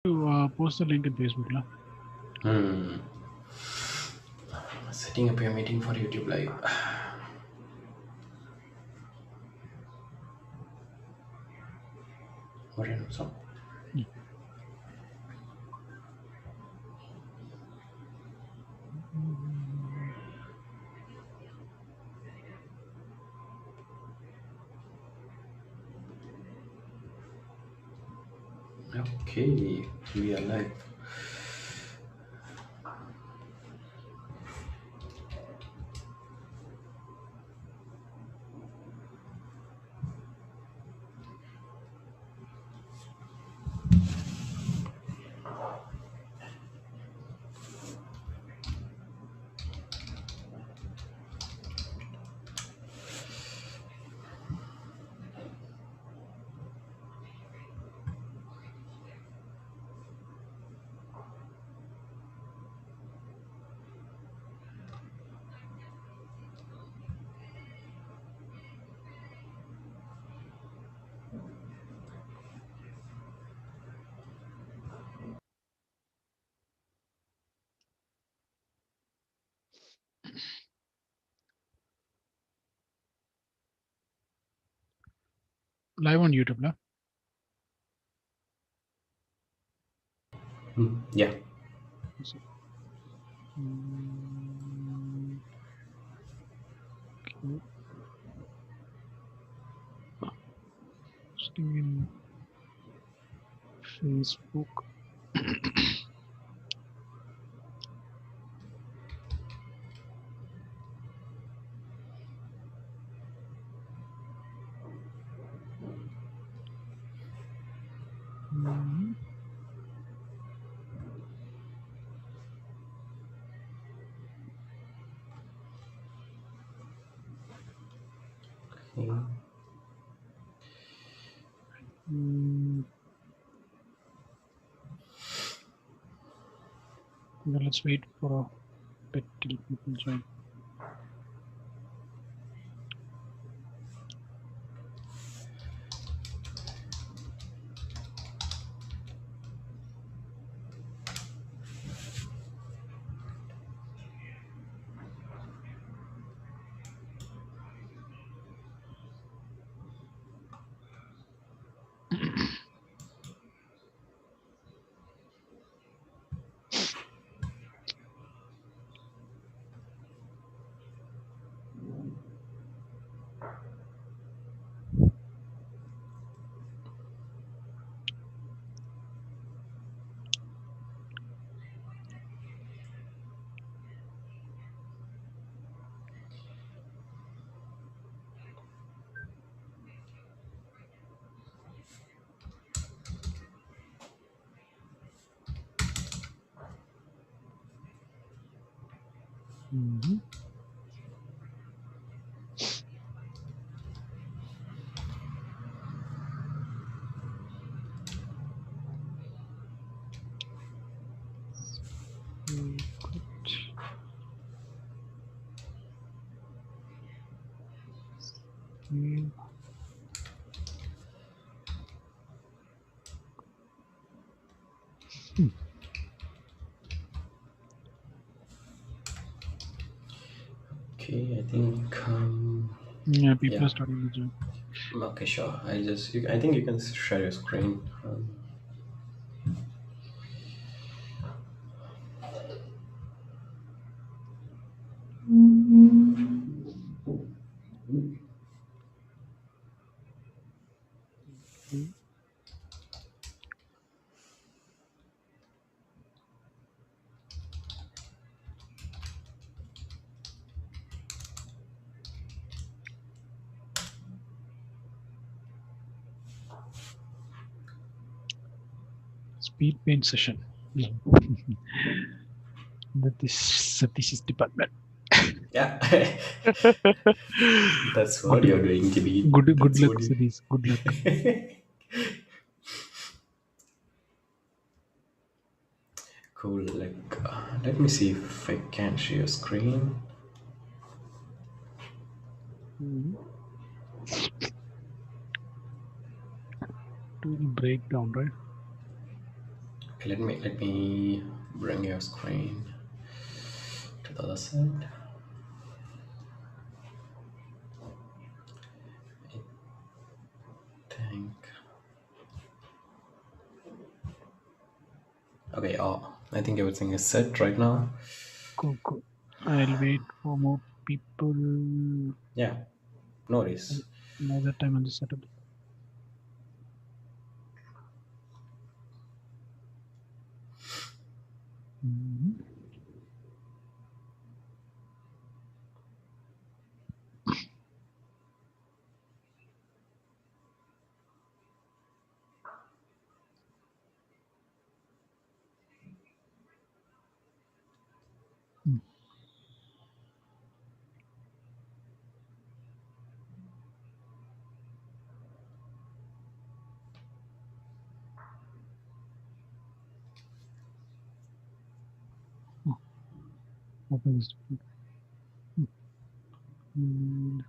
To post the link in Facebook. La. Setting up your meeting for YouTube Live. What an awesome. Okay, we are live. Live on YouTube. La. Yeah. Okay. Posting in Facebook. Okay. Now let's wait for a bit till people join. Okay, I think. Yeah, people Yeah. are starting to join. Okay, sure. I think you can share your screen. Speed paint session. That is Satish's department. Yeah. That's what good, you're going to be. good That's luck, what you. Satish. Good luck. Cool. Like, let me see if I can share your screen. Doing breakdown, right? Okay, let me bring your screen to the other side. Think. Okay. Oh, I think everything is set right now. Cool, cool. I'll wait for more people. Yeah. No worries. Another time on the setup. Mhm. Oh, open this. Mm,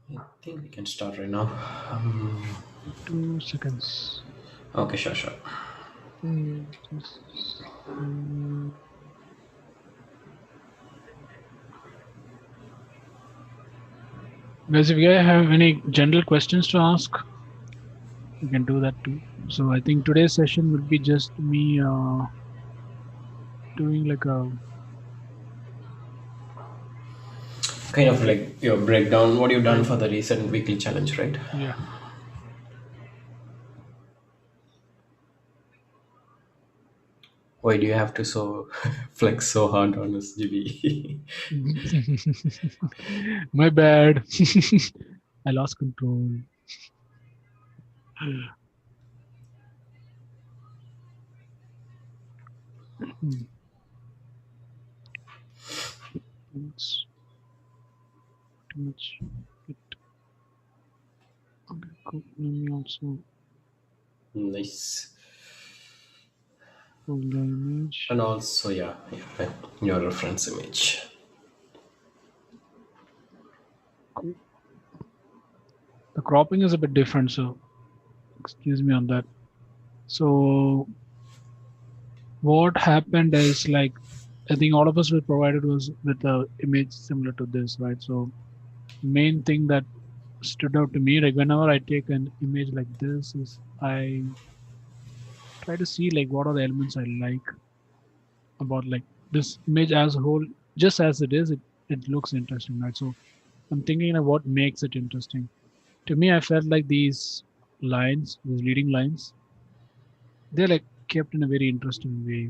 I think we can start right now. 2 seconds. Okay, sure. Just, guys, if you guys have any general questions to ask, you can do that too. So I think today's session will be just me doing like a Kind of like your breakdown, what you've done for the recent weekly challenge, right? yeah. Why do you have to so flex so hard on us, GB? My bad. I lost control. Hmm. It's too much. It, okay, cool. Let me also Nice. pull the image. And also, yeah, your reference image. Cool. The cropping is a bit different, so excuse me on that. So what happened is like I think all of us were provided was with a image similar to this, right? So main thing that stood out to me, like whenever I take an image like this, is I try to see like what are the elements I like about like this image as a whole, just as it is, it looks interesting, right? So I'm thinking of what makes it interesting. To me, I felt like these lines, these leading lines, they're like kept in a very interesting way,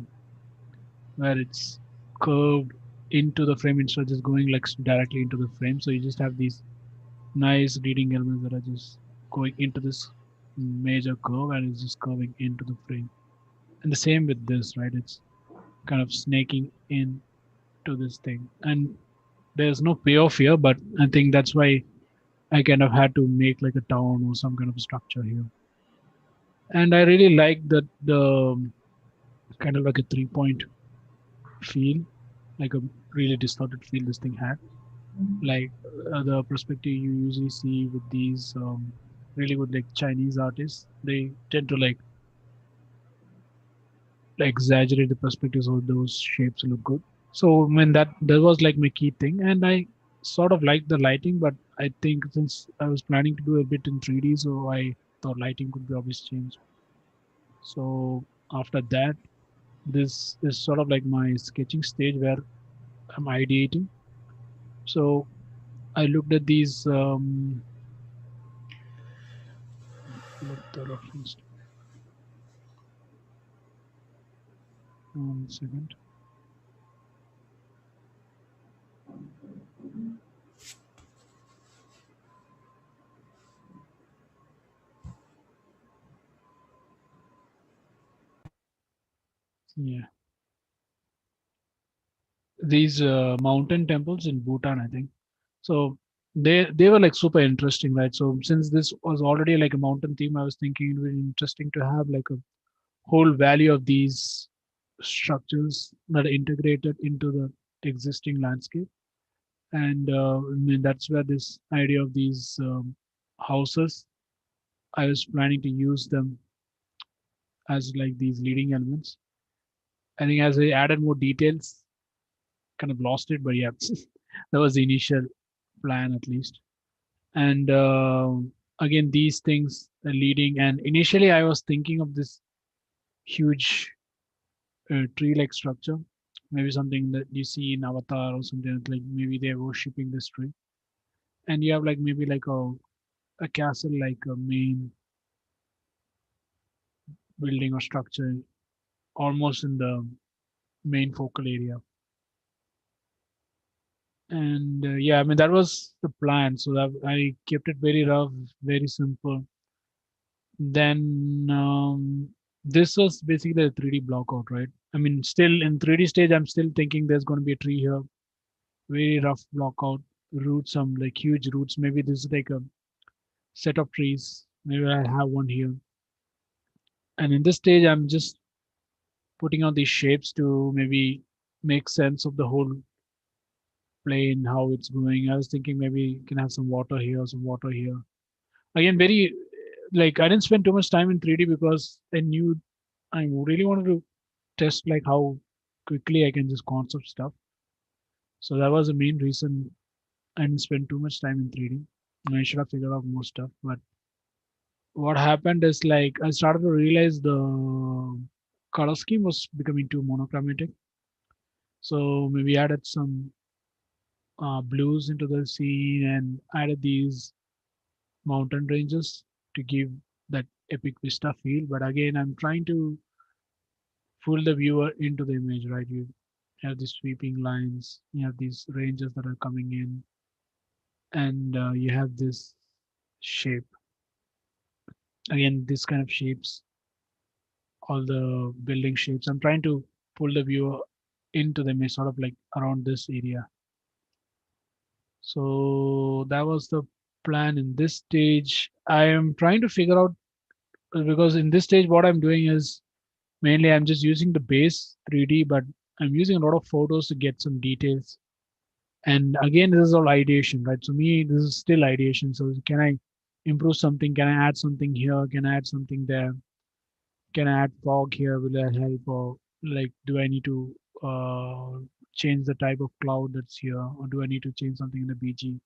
where it's curved into the frame instead of just going like directly into the frame. So you just have these nice leading elements that are just going into this major curve and it's just curving into the frame. And the same with this, right? It's kind of snaking in to this thing. And there's no payoff here, but I think that's why I kind of had to make like a town or some kind of structure here. And I really like that the kind of like a 3 point feel, like a really distorted feel this thing had. Like the perspective you usually see with these really good like Chinese artists, they tend to like exaggerate the perspectives so those shapes look good. So when that was like my key thing, and I sort of liked the lighting, but I think since I was planning to do a bit in 3D, so I thought lighting could be always changed. So after that, this is sort of like my sketching stage where I'm ideating. So I looked at these. Pull up the reference. 1 second. Yeah, these mountain temples in Bhutan, I think. So they were like super interesting, right? So since this was already like a mountain theme, I was thinking it would be interesting to have like a whole valley of these structures that are integrated into the existing landscape. And I mean, that's where this idea of these houses, I was planning to use them as like these leading elements. I think as I added more details, kind of lost it, but yeah, that was the initial plan at least. And again, these things are leading. And initially, I was thinking of this huge tree-like structure, maybe something that you see in Avatar or something like maybe they're worshipping this tree. And you have like maybe like a castle, like a main building or structure, almost in the main focal area. And yeah, I mean that was the plan. So that I kept it very rough, very simple. Then this was basically a 3D block out, right? I mean, still in 3D stage, I'm still thinking there's going to be a tree here, very rough block out, roots, some like huge roots. Maybe this is like a set of trees. Maybe I have one here. And in this stage, I'm just putting out these shapes to maybe make sense of the whole plane, how it's going. I was thinking maybe you can have some water here, some water here. Again, very like I didn't spend too much time in 3D because I knew I really wanted to test like how quickly I can just concept stuff. So that was the main reason I didn't spend too much time in 3D. And I should have figured out more stuff. But what happened is like I started to realize the color scheme was becoming too monochromatic. So maybe added some blues into the scene and added these mountain ranges to give that epic vista feel. But again, I'm trying to pull the viewer into the image, right? You have these sweeping lines, you have these ranges that are coming in, and you have this shape. Again, this kind of shapes, all the building shapes. I'm trying to pull the viewer into the image, sort of like around this area. So that was the plan in this stage. I am trying to figure out because in this stage, what I'm doing is mainly I'm just using the base 3D, but I'm using a lot of photos to get some details. And again, this is all ideation, right? So me, this is still ideation. So can I improve something? Can I add something here? Can I add something there? Can I add fog here? Will that help? Or like, do I need to change the type of cloud that's here? Or do I need to change something in the BG?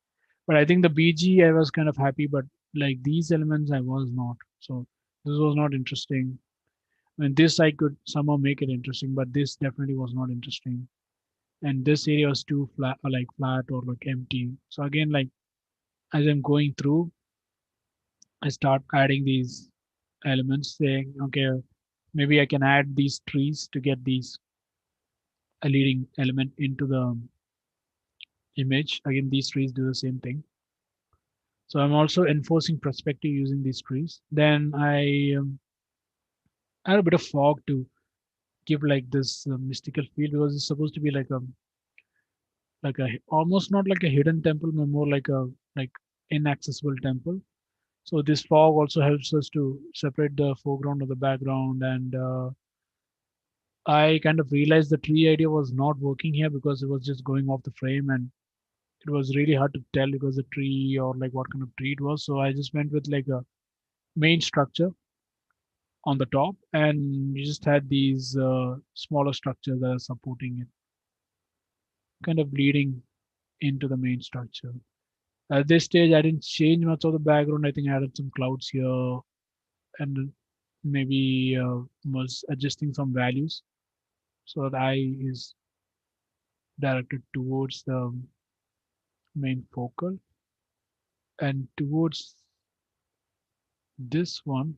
But I think the BG, I was kind of happy, but like these elements, I was not. So this was not interesting. I mean, this I could somehow make it interesting, but this definitely was not interesting. And this area was too flat, or like flat or like empty. So again, like as I'm going through, I start adding these elements, saying, okay, maybe I can add these trees to get these a leading element into the image. Again, these trees do the same thing. So I'm also enforcing perspective using these trees. Then I add a bit of fog to give like this mystical feel because it's supposed to be like a almost not like a hidden temple, but more like a like inaccessible temple. So this fog also helps us to separate the foreground or the background. And I kind of realized the tree idea was not working here because it was just going off the frame and it was really hard to tell because the tree or like what kind of tree it was. So I just went with like a main structure on the top and you just had these smaller structures that are supporting it, kind of bleeding into the main structure. At this stage, I didn't change much of the background. I think I added some clouds here and maybe was adjusting some values so that eye is directed towards the main focal and towards this one.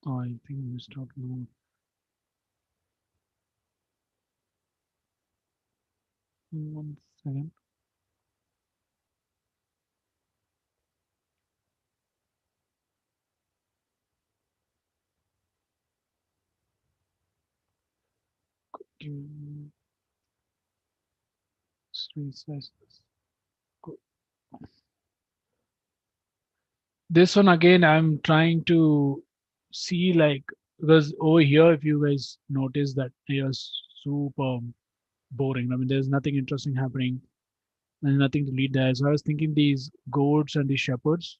Oh, I think we start more. 1 second. Mm, three slices. Cool. This one again, I'm trying to see like, because over here, if you guys notice that here's super boring. I mean, there's nothing interesting happening. There's nothing to lead the eye. So I was thinking these goats and these shepherds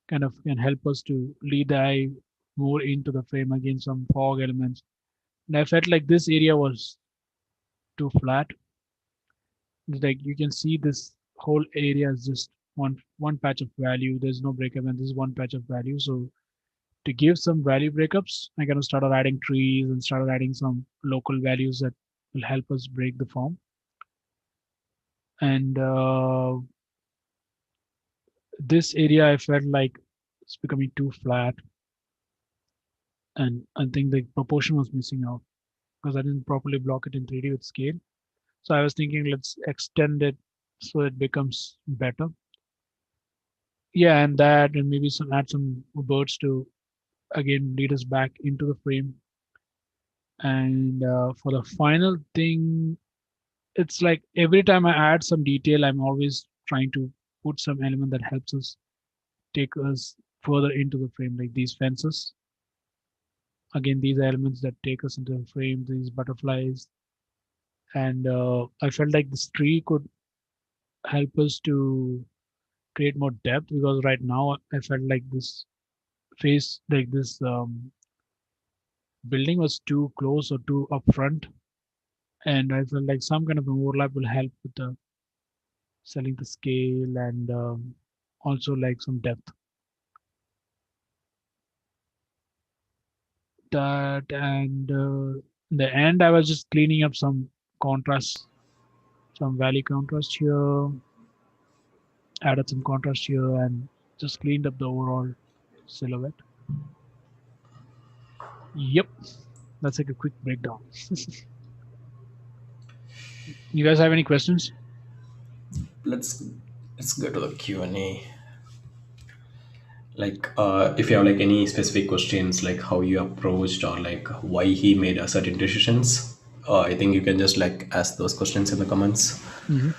kind of can help us to lead the eye more into the frame again, some fog elements. And I felt like this area was too flat. It's like you can see this whole area is just one patch of value. There's no breakup, and this is one patch of value. So to give some value breakups, I kind of started adding trees and started adding some local values that will help us break the form. And this area, I felt like it's becoming too flat, and I think the proportion was missing out because I didn't properly block it in 3D with scale. So I was thinking, let's extend it so it becomes better. Yeah, and that, and maybe some add some birds to again lead us back into the frame. And for the final thing, it's like every time I add some detail, I'm always trying to put some element that helps us take us further into the frame, like these fences. Again, these are elements that take us into the frame, these butterflies. And I felt like this tree could help us to create more depth because right now I felt like this face, like this building was too close or too upfront. And I felt like some kind of overlap will help with the selling the scale and also like some depth. That and in the end, I was just cleaning up some contrast, some valley contrast here, added some contrast here, and just cleaned up the overall silhouette. Yep, that's like a quick breakdown. You guys have any questions? let's let's go to the Q&A. Like if you have like any specific questions, like how you approached or like why he made a certain decisions, I think you can just like ask those questions in the comments. Hmm.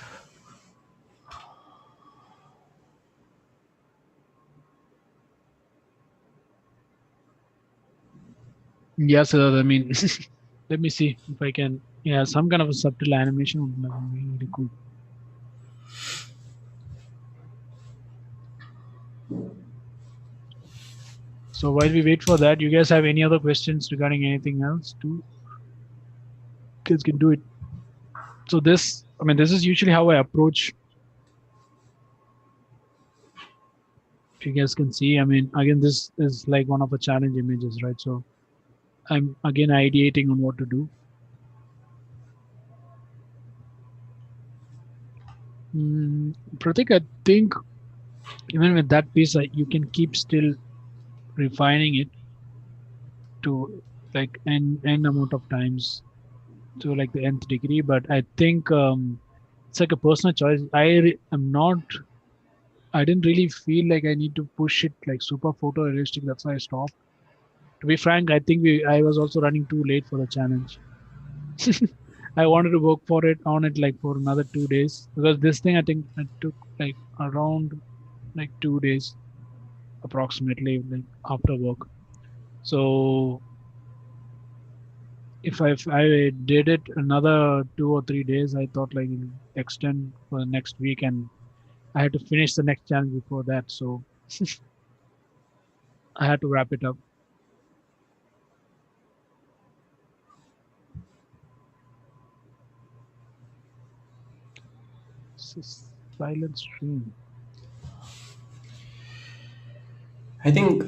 Yes, I mean, let me see if I can. Yeah, some kind of a subtle animation would be really cool. So while we wait for that, you guys have any other questions regarding anything else? Too, kids can do it. So this, I mean, this is usually how I approach. If you guys can see, I mean, again, this is like one of the challenge images, right? So I'm again ideating on what to do. Pratik, I think even with that piece, you can keep still refining it to like n amount of times to like the nth degree. But I think it's like a personal choice. Am not. I didn't really feel like I need to push it like super photorealistic. That's why I stopped. To be frank, I think I was also running too late for the challenge. I wanted to work for it on it like for another 2 days because this thing I think it took like around like 2 days approximately like after work. So if I did it another 2 or 3 days, I thought like it'll extend for the next week, and I had to finish the next challenge before that. So I had to wrap it up. Silent stream. I think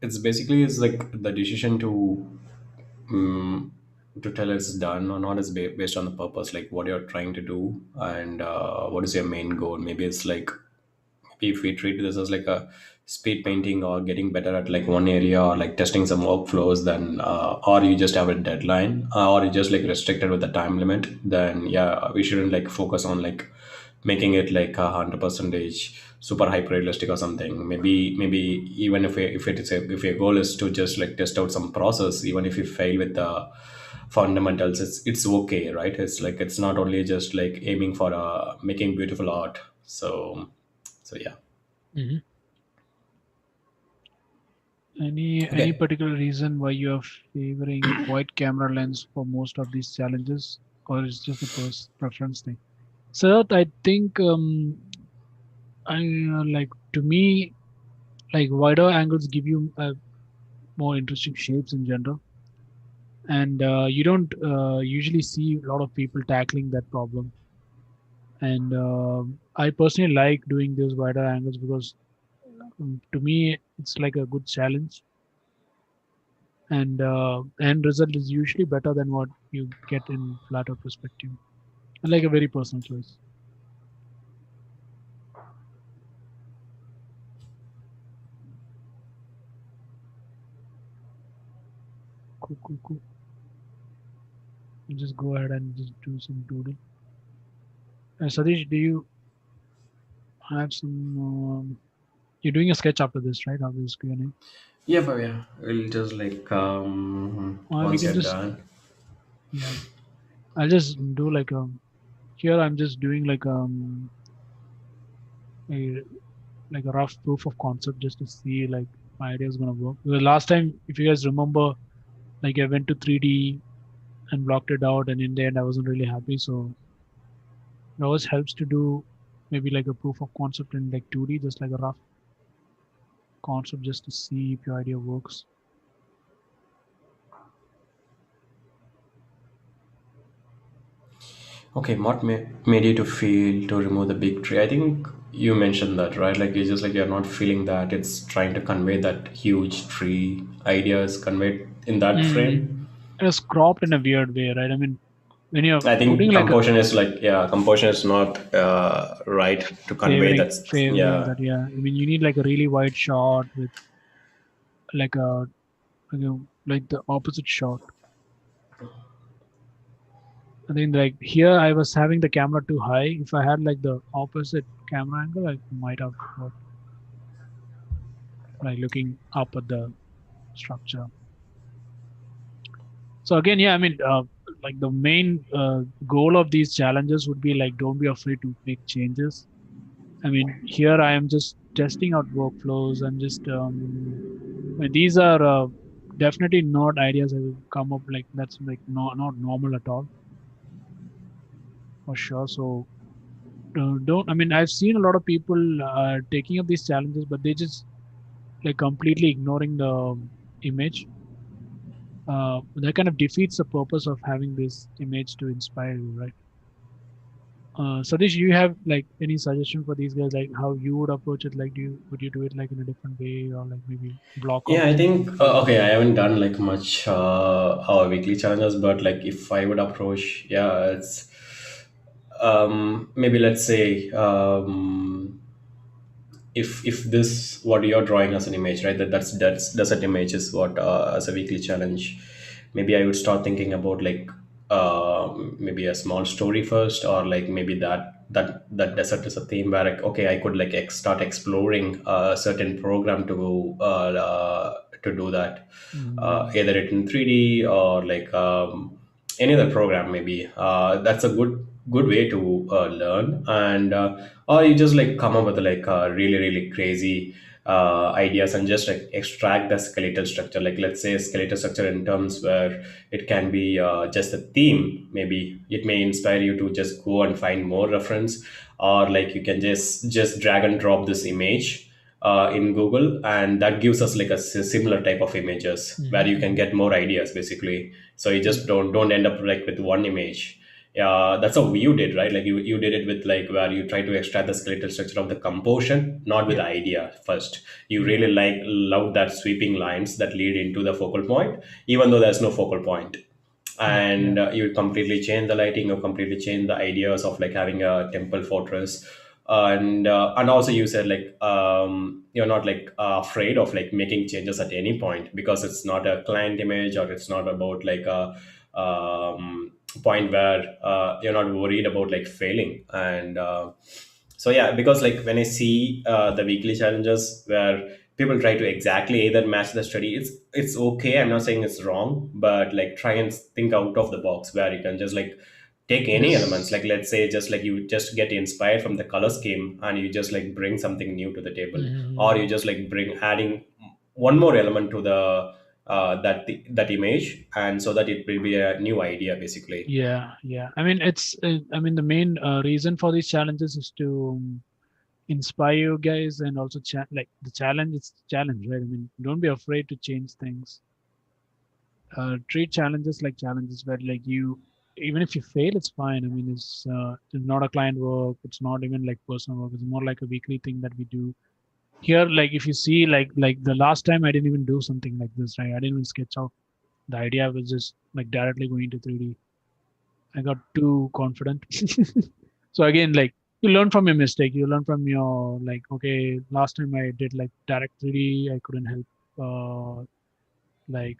it's basically is like the decision um, to tell it's done or not is based on the purpose, like what you're trying to do and what is your main goal. Maybe it's like, maybe if we treat this as like a speed painting or getting better at like one area or like testing some workflows, then or you just have a deadline or you just like restricted with the time limit, then yeah, we shouldn't like focus on like making it like 100 percentage super hyper realistic or something. Maybe even if your goal is to just like test out some process, even if you fail with the fundamentals, it's okay, right? It's like it's not only just like aiming for making beautiful art. So yeah. Mhm. Any Okay. particular reason why you are favoring wide camera lens for most of these challenges, or is just a preference thing? So I think I like to me like wider angles give you more interesting shapes in general, and you don't usually see a lot of people tackling that problem. And I personally like doing those wider angles because to me it's like a good challenge, and end result is usually better than what you get in flatter perspective. I like a very personal choice. Cool, cool, cool. Just go ahead and just do some doodle. Satish, do you have some? You're doing a sketch after this, right? After this Q&A. Yeah, but yeah, we'll just like Or we once can you're just, done. yeah. I'll just do like here I'm just doing a like a rough proof of concept just to see like my idea is gonna work. Because last time, if you guys remember, like I went to 3D and blocked it out, and in the end I wasn't really happy. So it always helps to do maybe like a proof of concept in like 2D, just like a rough concept just to see if your idea works. Okay, what made you to feel to remove the big tree? I think you mentioned that, right? Like it's just like you're not feeling that it's trying to convey that huge tree idea is conveyed in that frame. It was cropped in a weird way, right? I mean, when you're I putting think like a composition is like, yeah, composition is not right to convey favoring that. favoring Yeah. that, yeah. I mean, you need like a really wide shot with like a like the opposite shot. I think like here I was having the camera too high. If I had like the opposite camera angle, I might have worked, like looking up at the structure. So again, yeah, I mean, like the main goal of these challenges would be like don't be afraid to make changes. I mean, here I am just testing out workflows. I'm just these are definitely not ideas I will come up like that's like not normal at all for sure. So don't. I mean, I've seen a lot of people taking up these challenges, but they just like completely ignoring the image. That kind of defeats the purpose of having this image to inspire you, right? Satish, you have like any suggestion for these guys, like how you would approach it? Like, would you do it like in a different way, or like maybe block Yeah, out I some? think okay. I haven't done like much our weekly challenges, but like if I would approach, yeah, it's maybe let's say if this what you're drawing as an image, right, that's that image is what as a weekly challenge, maybe I would start thinking about like maybe a small story first, or like maybe that desert is a theme where like, okay, I could like start exploring a certain program to do that, Mm, either it in 3D or like any other program. Maybe that's a good way to learn. And or you just like come up with like really crazy ideas and just like extract the skeletal structure, like let's say skeletal structure in terms where it can be just a theme. Maybe it may inspire you to just go and find more reference, or like you can just drag and drop this image in Google, and that gives us like a similar type of images where mhm, you can mhm, get more ideas basically. So you just mhm. don't end up like with one image. Yeah, that's how you did, right? Like you did it with like where you try to extract the skeletal structure of the composition, not with Yeah, the idea first. You yeah, really like love that sweeping lines that lead into the focal point, even though there's no focal point. yeah, yeah. And you completely change the lighting, or completely change the ideas of like having a temple fortress. And also you said like you're not like afraid of like making changes at any point, because it's not a client image, or it's not about like a point where you're not worried about like failing. And so yeah, because like when I see the weekly challenges where people try to exactly either match the study, it's okay, I'm not saying it's wrong, but like try and think out of the box where you can just like take any elements, Yes. like let's say just like you just get inspired from the color scheme and you just like bring something new to the table, or Mhm. you just like bring adding one more element to the that image, and so that it will be a new idea basically. Yeah, yeah. I mean, I mean, the main reason for these challenges is to inspire you guys, and also like the challenge is challenge, right? I mean, don't be afraid to change things. Treat challenges like challenges where like you, even if you fail, it's fine. I mean, it's not a client work. It's not even like personal work. It's more like a weekly thing that we do here. Like if you see, like the last time I didn't even do something like this, right? I didn't even sketch out. The idea was just like directly going to 3D. I got too confident. So again, like you learn from your mistake. You learn from your like, okay, last time I did like direct 3D, I couldn't help like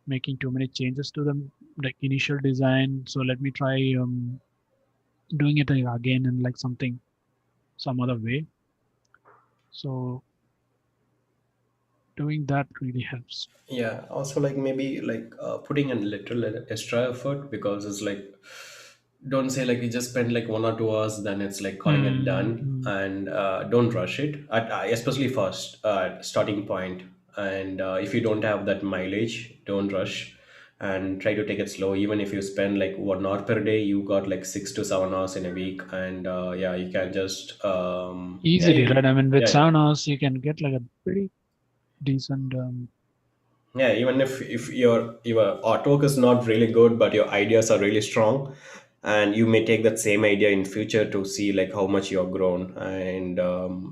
making too many changes to the like initial design. So let me try doing it again in like some other way. So doing that really helps. Yeah, also like maybe like putting in little extra effort, because it's like don't say like you just spend like 1 or 2 hours then it's like calling it done, Mm-hmm. and don't rush it at especially first starting point. And if you don't have that mileage, don't rush and try to take it slow. Even if you spend like 1 hour per day, you got like 6 to 7 hours in a week, and yeah, you can just yeah Easily, right? I mean, with yeah. 7 hours, you can get like a pretty decent. Yeah, even if your artwork is not really good but your ideas are really strong, and you may take that same idea in future to see like how much you have grown, and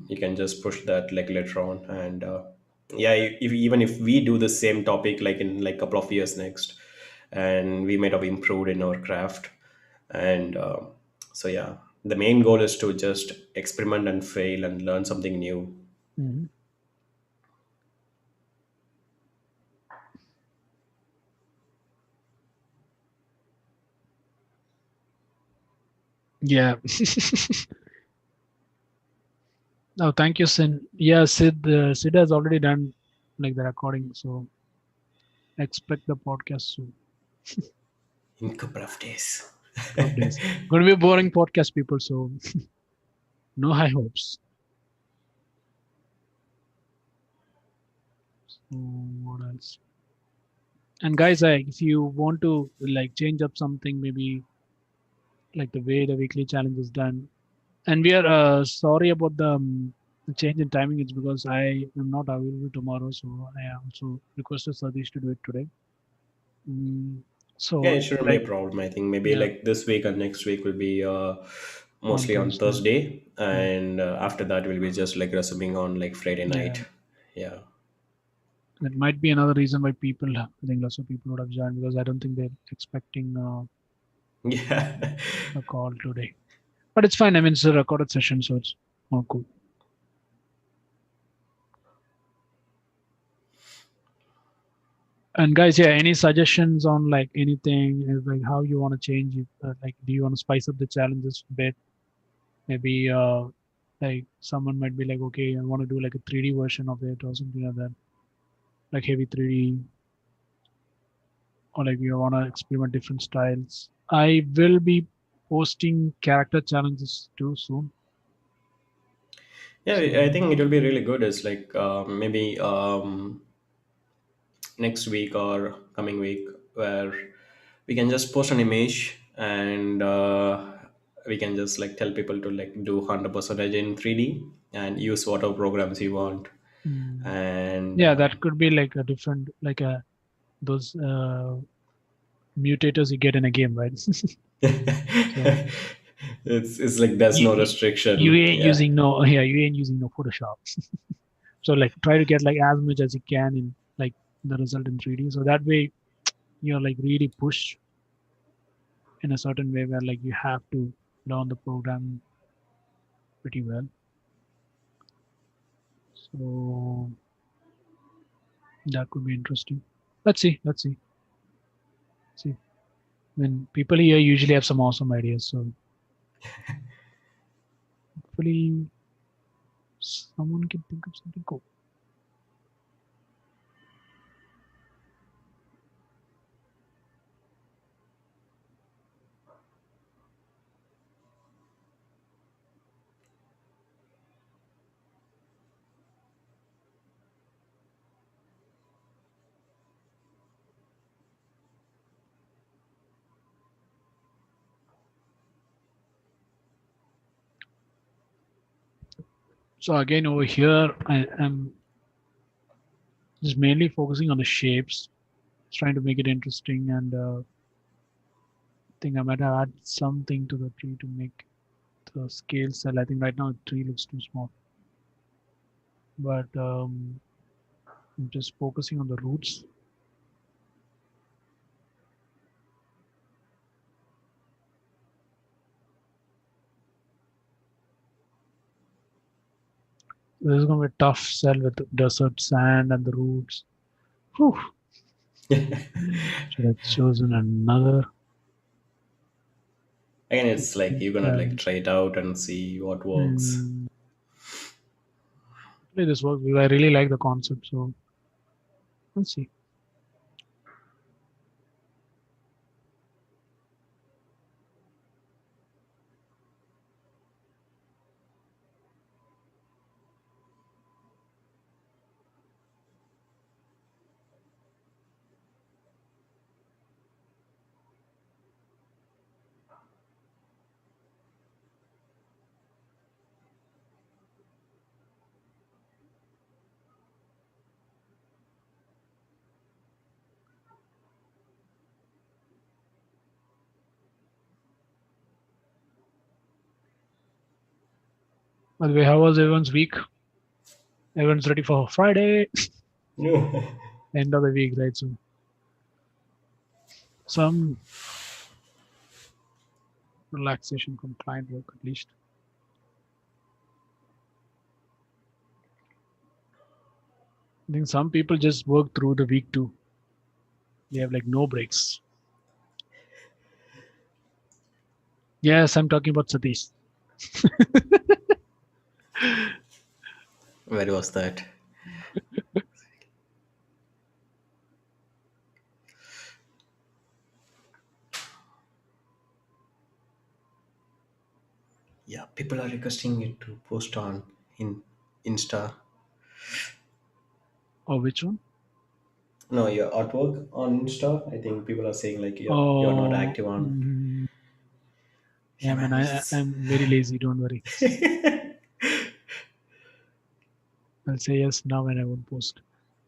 you can just push that like later on. And yeah, if even if we do the same topic like in like couple of years next, and we might have improved in our craft. And so yeah, the main goal is to just experiment and fail and learn something new. Mhm. Yeah. Oh, thank you, Sid. Yeah, Sid has already done like the recording, so expect the podcast soon. In couple of days. Couple of days. Going to be a boring podcast, people. So no high hopes. So what else? And guys, if you want to like change up something, maybe like the way the weekly challenge is done, and we are sorry about the change in timing. It's because I am not available tomorrow, so I also requested Satish to do it today. Mm, Yeah, so it shouldn't be a like problem. I think maybe yeah, like this week or next week will be on mostly on Thursday. Thursday, Yeah, and after that we'll be just like resuming on like Friday yeah. night. Yeah. That might be another reason why people, I think lots of people would have joined because I don't think they're expecting Yeah. a call today. But it's fine. I mean, it's a recorded session, so it's all cool. And guys, yeah, any suggestions on like anything, like how you want to change it? Like, do you want to spice up the challenges a bit? Maybe like someone might be like, okay, I want to do like a 3D version of it or something like that, like heavy 3D, or like you want to experiment different styles. I will be posting character challenges too soon. Yeah, I So think it will be really good. It's like maybe next week or coming week, where we can just post an image, and we can just like tell people to like do 100% in 3D and use whatever programs you want. mm, And yeah, that could be like a different, like a those mutators you get in a game, right? So it's like there's you, no you you restriction. ain't Yeah. using no, yeah, you ain't using no Photoshop. So like try to get like as much as you can in like the result in 3D. So that way you're like really push in a certain way where like you have to learn the program pretty well. So that could be interesting. Let's see. Let's see. See. I mean, people here usually have some awesome ideas. So hopefully someone can think of something cool. So again, over here, I am just mainly focusing on the shapes, trying to make it interesting, and think I might have add something to the tree to make the scale cell. I think right now the tree looks too small, but I'm just focusing on the roots. This is going to be a tough cell with desert sand and the roots. Whew. Should have chosen another. Again, it's like you're gonna like Um, try it out and see what works. mm, hopefully this works because I really like the concept. So let's see. By the way, how was everyone's week? Everyone's ready for Friday, end of the week, right? So some relaxation from client work at least. I think some people just work through the week too. They have like no breaks. Yes, I'm talking about Satish. Where was that? Yeah, people are requesting it to post on in Insta. Or which one? No, your artwork on Insta. I think people are saying like you're not Oh, active on. yeah, Yeah, man, man. I'm very lazy. Don't worry. I'll say yes now and I won't post.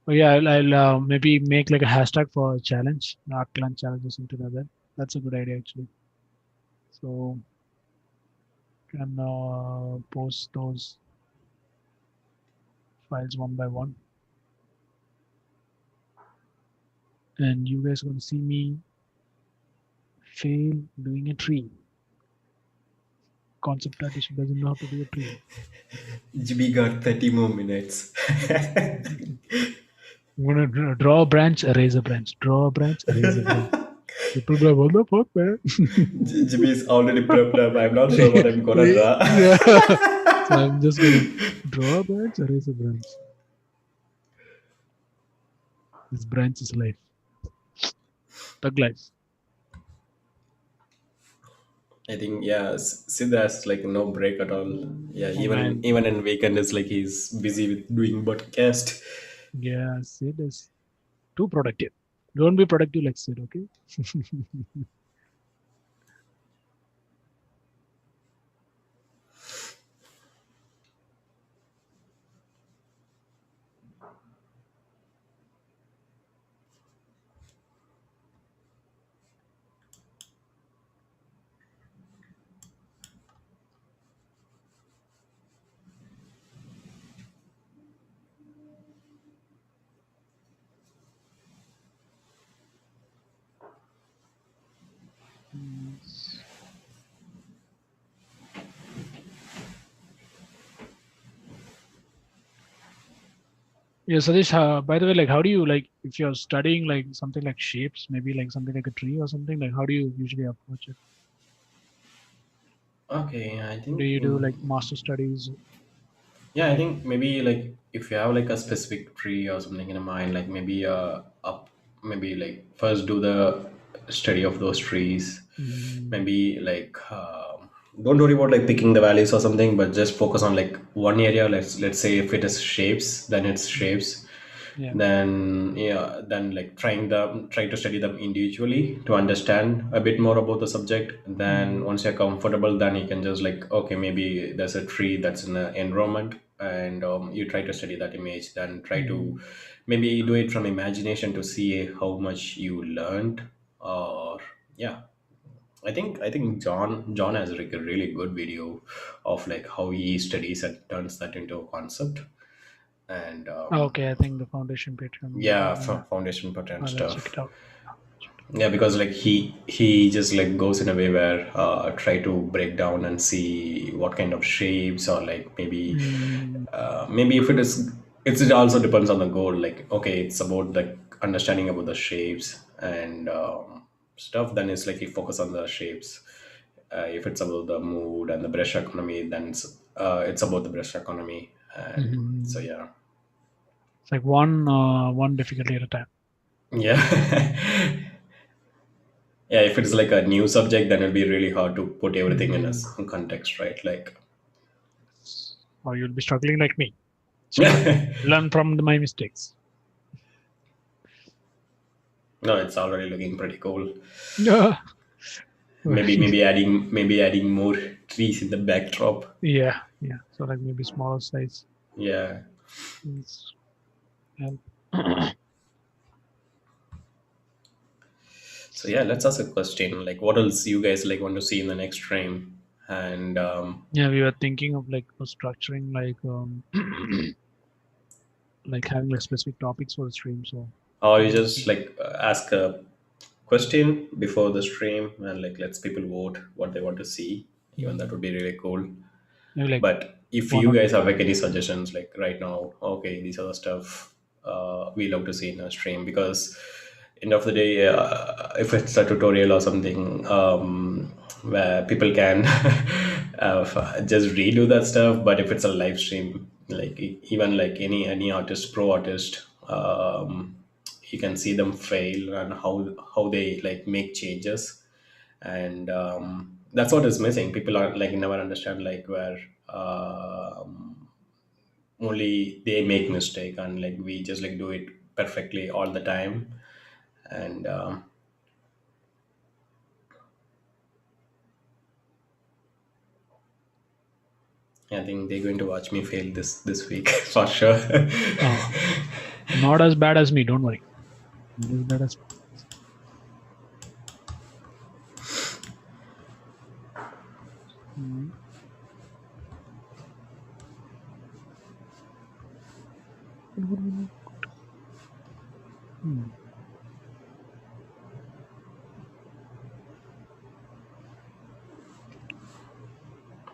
Oh yeah, I'll maybe make like a hashtag for a challenge, Arc Clan challenge or something like that. That's a good idea actually. So can post those files one by one, and you guys are gonna see me fail doing a tree. Concept artist doesn't know how to do a tree. GB got 30 more minutes. I'm gonna draw a branch, erase a branch, draw a branch, erase a branch. People be like, what the fuck, man? GB is already prepped up. I'm not sure what I'm gonna draw. Yeah. So I'm just gonna draw a branch, erase a branch. This branch is life. Thug life. I think yeah, Sid has like no break at all. Yeah, Oh man. even in weekend it's like he's busy with doing podcast. Yeah, Sid is too productive. Don't be productive like Sid, okay? Yeah, Sadish, by the way, like, how do you like if you're studying like something like shapes, maybe like something like a tree or something, like, how do you usually approach it? Okay, I Do think you do like master studies? yeah, I think maybe like if you have like a specific tree or something in mind, like maybe up, maybe like first do the study of those trees. Mm, Maybe like don't worry about like picking the values or something, but just focus on like one area. Let's say if it is shapes, then it's mm, shapes. yeah. Then yeah, then like try to study them individually to understand a bit more about the subject. Then Mm, once you're comfortable, then you can just like, okay, maybe there's a tree that's in the environment, and you try to study that image. Then try to mm, maybe do it from imagination to see how much you learned. Or yeah, I think John has like a really good video of like how he studies and turns that into a concept. And okay, I think the foundation Patreon. yeah, Yeah, foundation pattern let's check stuff. it out. Check it Yeah, because like he just like goes in a way where try to break down and see what kind of shapes, or like out. maybe maybe if it is, it also depends on the goal. Like okay, it's about the understanding about the shapes and stuff, then it's like you focus on the shapes. If it's about the mood and the brush economy, then it's about the brush economy. And so Mhm. yeah. It's like one difficulty at a time. Yeah. Yeah, if it's like a new subject, then it'll be really hard to put everything in a Mm. context, right? Like, Or you'll be struggling like me. It's fine. Learn from my mistakes. no, it's already looking pretty cool. Yeah. Maybe adding more trees in the backdrop. Yeah, yeah. So like maybe smaller size. Yeah. Is help. So yeah, let's ask a question. Like, what else you guys like want to see in the next stream? And Yeah, we were thinking of like structuring like like having like specific topics for the stream. So or you what do you just think? like ask a question before the stream and like lets people vote what they want to see. Even that would Mm, be really cool. maybe like But if one you or guys have like any suggestions, like right now, okay, these are the stuff we love to see in a stream. Because end of the day, if it's a tutorial or something, where people can just redo that stuff. But if it's a live stream, like even like any artist, pro artist, you can see them fail and how they like make changes. And that's what is missing. People are like never understand like where only they make mistake, and like we just like do it perfectly all the time. And I think they're going to watch me fail this week for sure. oh, not as bad as me. Don't worry. Not as bad as mm, hmm,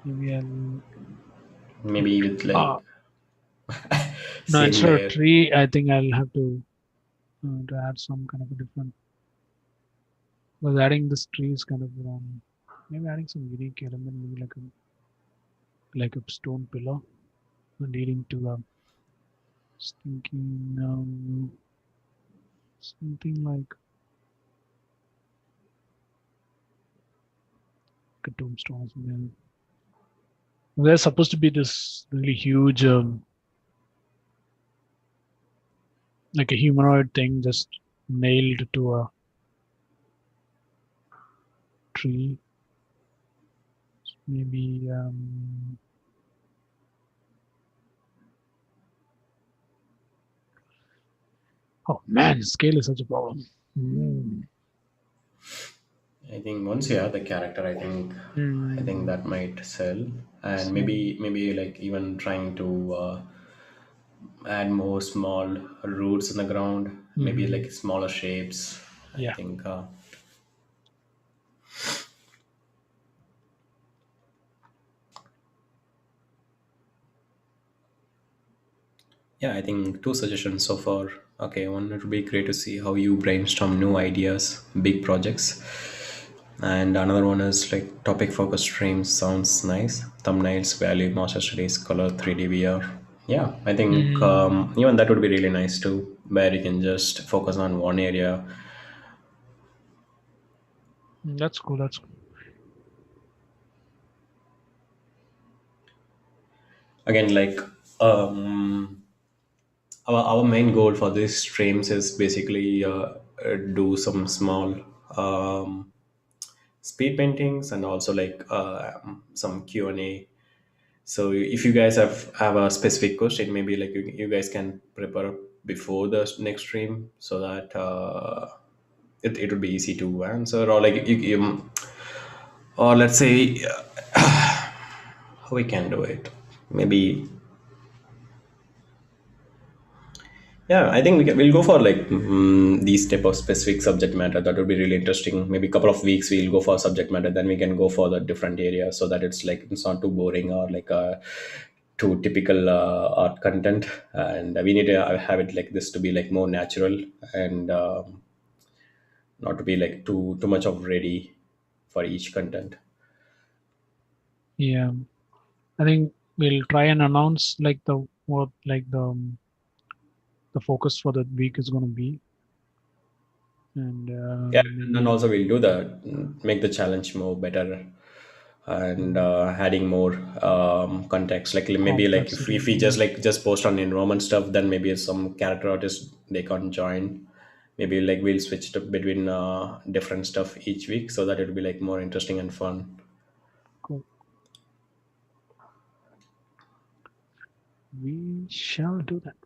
maybe I'll. Maybe with like Ah, no, same instead of layer. tree, I think I'll have to add some kind of a different. Because adding this tree is kind of maybe adding some unique element, maybe like a stone pillar leading to a thinking something like a tombstone or something. There's supposed to be this really huge, like a humanoid thing just nailed to a tree. Maybe, oh man, scale is such a problem. Mm. I think once you have the character, I think Mm. that might sell. And So, maybe like even trying to add more small roots in the ground, maybe mhm, like smaller shapes. I yeah. think Yeah, I think two suggestions so far. Okay, one, it would be great to see how you brainstorm new ideas, big projects. And another one is like topic focused streams sounds nice. Thumbnails, value, master studies, color, 3D VR. Yeah, I think Mm, even that would be really nice too, where you can just focus on one area. that's cool. That's cool. Again, like our main goal for these streams is basically do some small um, speed paintings and also like some Q&A. So if you guys have a specific question, maybe like you guys can prepare before the next stream so that it would be easy to answer, or like or let's say how we can do it. Maybe, yeah, I think we'll go for like these type of specific subject matter. That would be really interesting. Maybe a couple of weeks we'll go for subject matter, then we can go for the different areas so that it's like it's not too boring or like too typical art content. And we need to have it like this to be like more natural and not to be like too much of ready for each content. Yeah, I think we'll try and announce like the what like the focus for the week is going to be, and Yeah, and then maybe also we'll do the make the challenge more better and adding more context, like maybe like if complexity. we Yeah, just post on enrollment stuff, then maybe some character artists they can't join. Maybe like we'll switch to between different stuff each week so that it'll be like more interesting and fun. cool. We shall do that.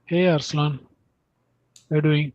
Hey Arslan, how are you doing?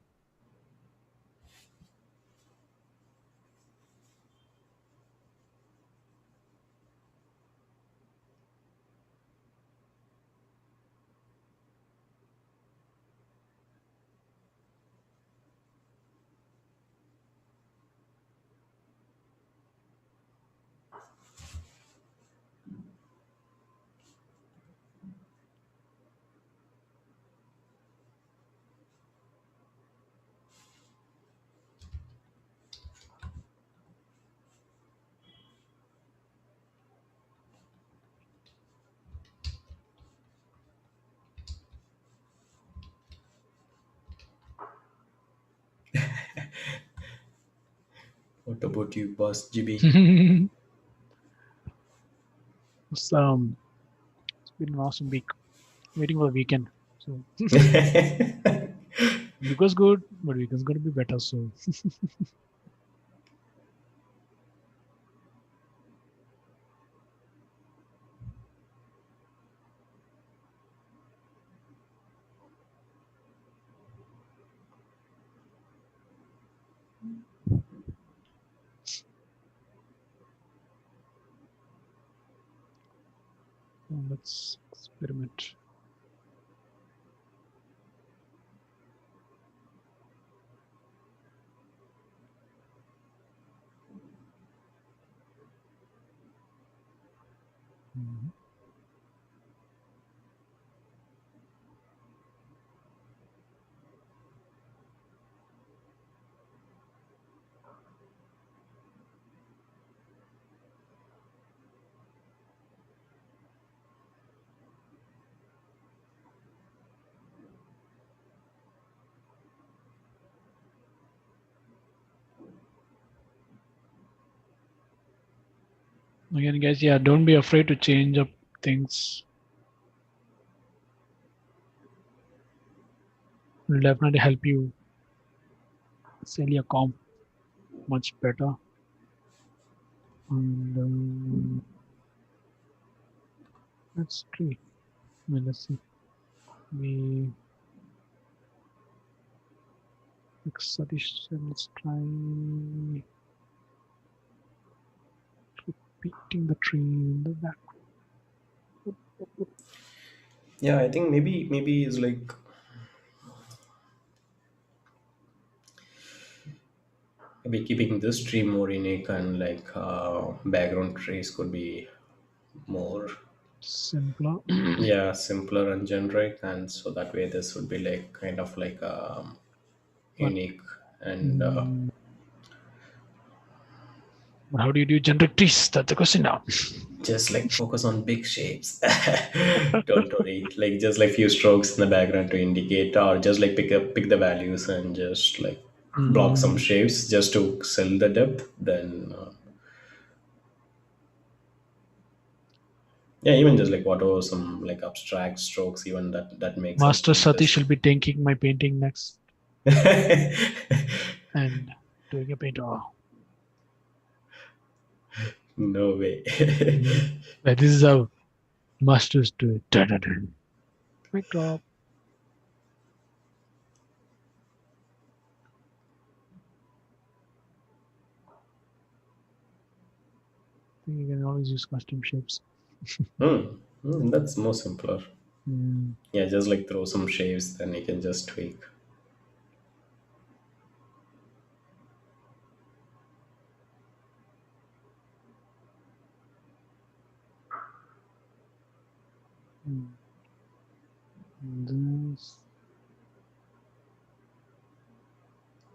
What about you, boss GB? It's, it's been an awesome week. Waiting for the weekend. So week was good, but weekend's gonna be better. So let's experiment. Mhm. Again, guys, yeah, don't be afraid to change up things. Will definitely help you sell your comp much better. And let's try. Let's see. We Satish, let's try repeating the tree in the back. Yeah, I think maybe is like maybe keeping this tree more unique and like background trees could be more, Simpler. yeah, simpler and generic, and so that way this would be like kind of like but unique and mm, but how do you do generic trees? That's the question now. just like focus on big shapes. Don't worry, like just like few strokes in the background to indicate, or just like pick the values and just like block some Mm, shapes just to sell the depth. Then yeah, even just like whatever some like abstract strokes, even that makes it Master Satish will just be taking my painting next and doing a paint. Oh, no way. but this is how masters do it. Dun, dun, dun. Mic drop. I think you can always use custom shapes. That's more simpler. Mm, Yeah, just like throw some shapes, then you can just tweak. mm. This.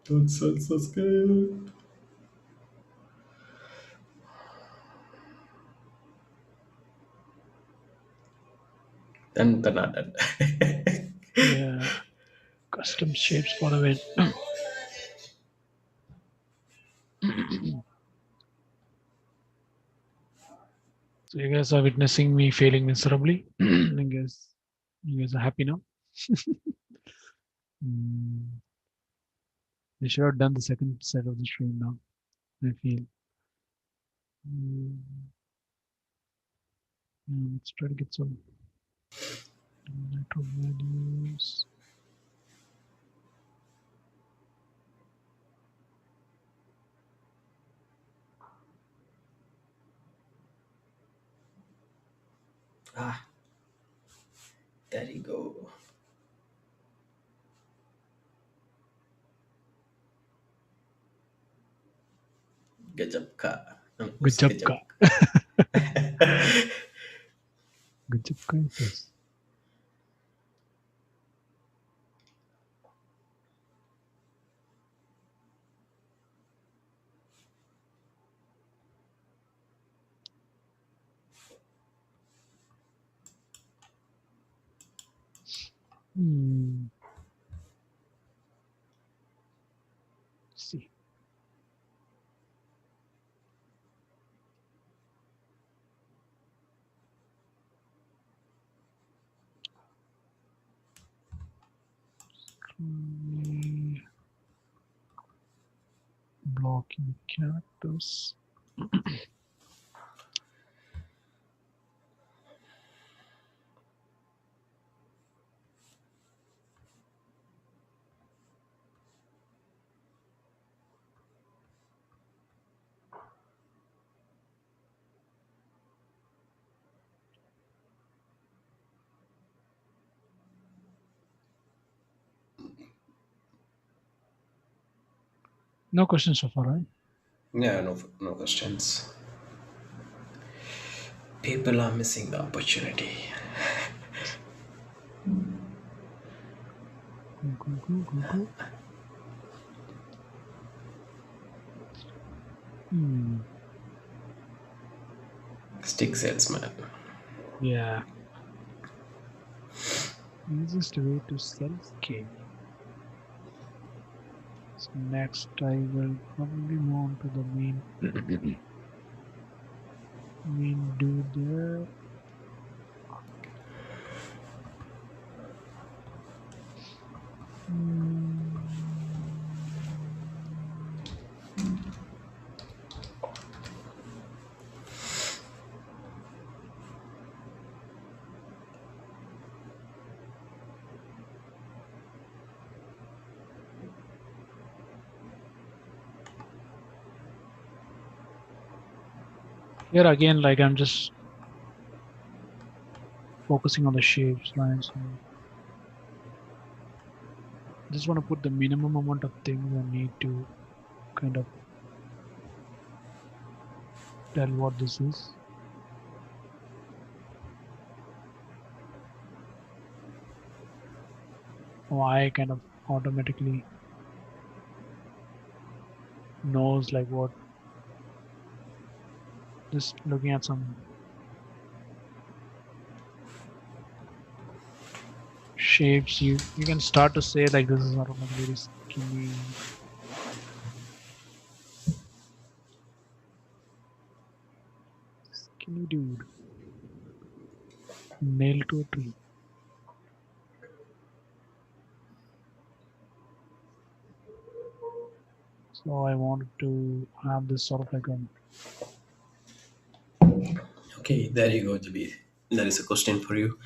That's so scary. Then not done. Yeah, custom shapes for the win. So you guys are witnessing me failing miserably. I guess you guys are happy now. Mm, I should have done the second set of the stream now. I feel. Mm, yeah, let's try to get some nitro values. Ah, there you go. Gajab ka. Good Usse job, gajab Ka. ka. Good job, Ka. Yes. Hmm. See. Try blocking characters. No questions so far, right? Yeah, no questions. People are missing the opportunity. Go, go, go, go, go. Hmm. Stick salesman. Yeah. Easiest way to sell game. So next, I will probably move on to the main I mean, do there. Mm, here again, like I'm just focusing on the shapes, lines, and just want to put the minimum amount of things I need to kind of tell what this is. I kind of automatically knows like what, just looking at some shapes, you can start to say like this is sort of like very skinny dude nailed to a tree. So I wanted to have this sort of like a Okay, there you go, Jabir. There is a question for you.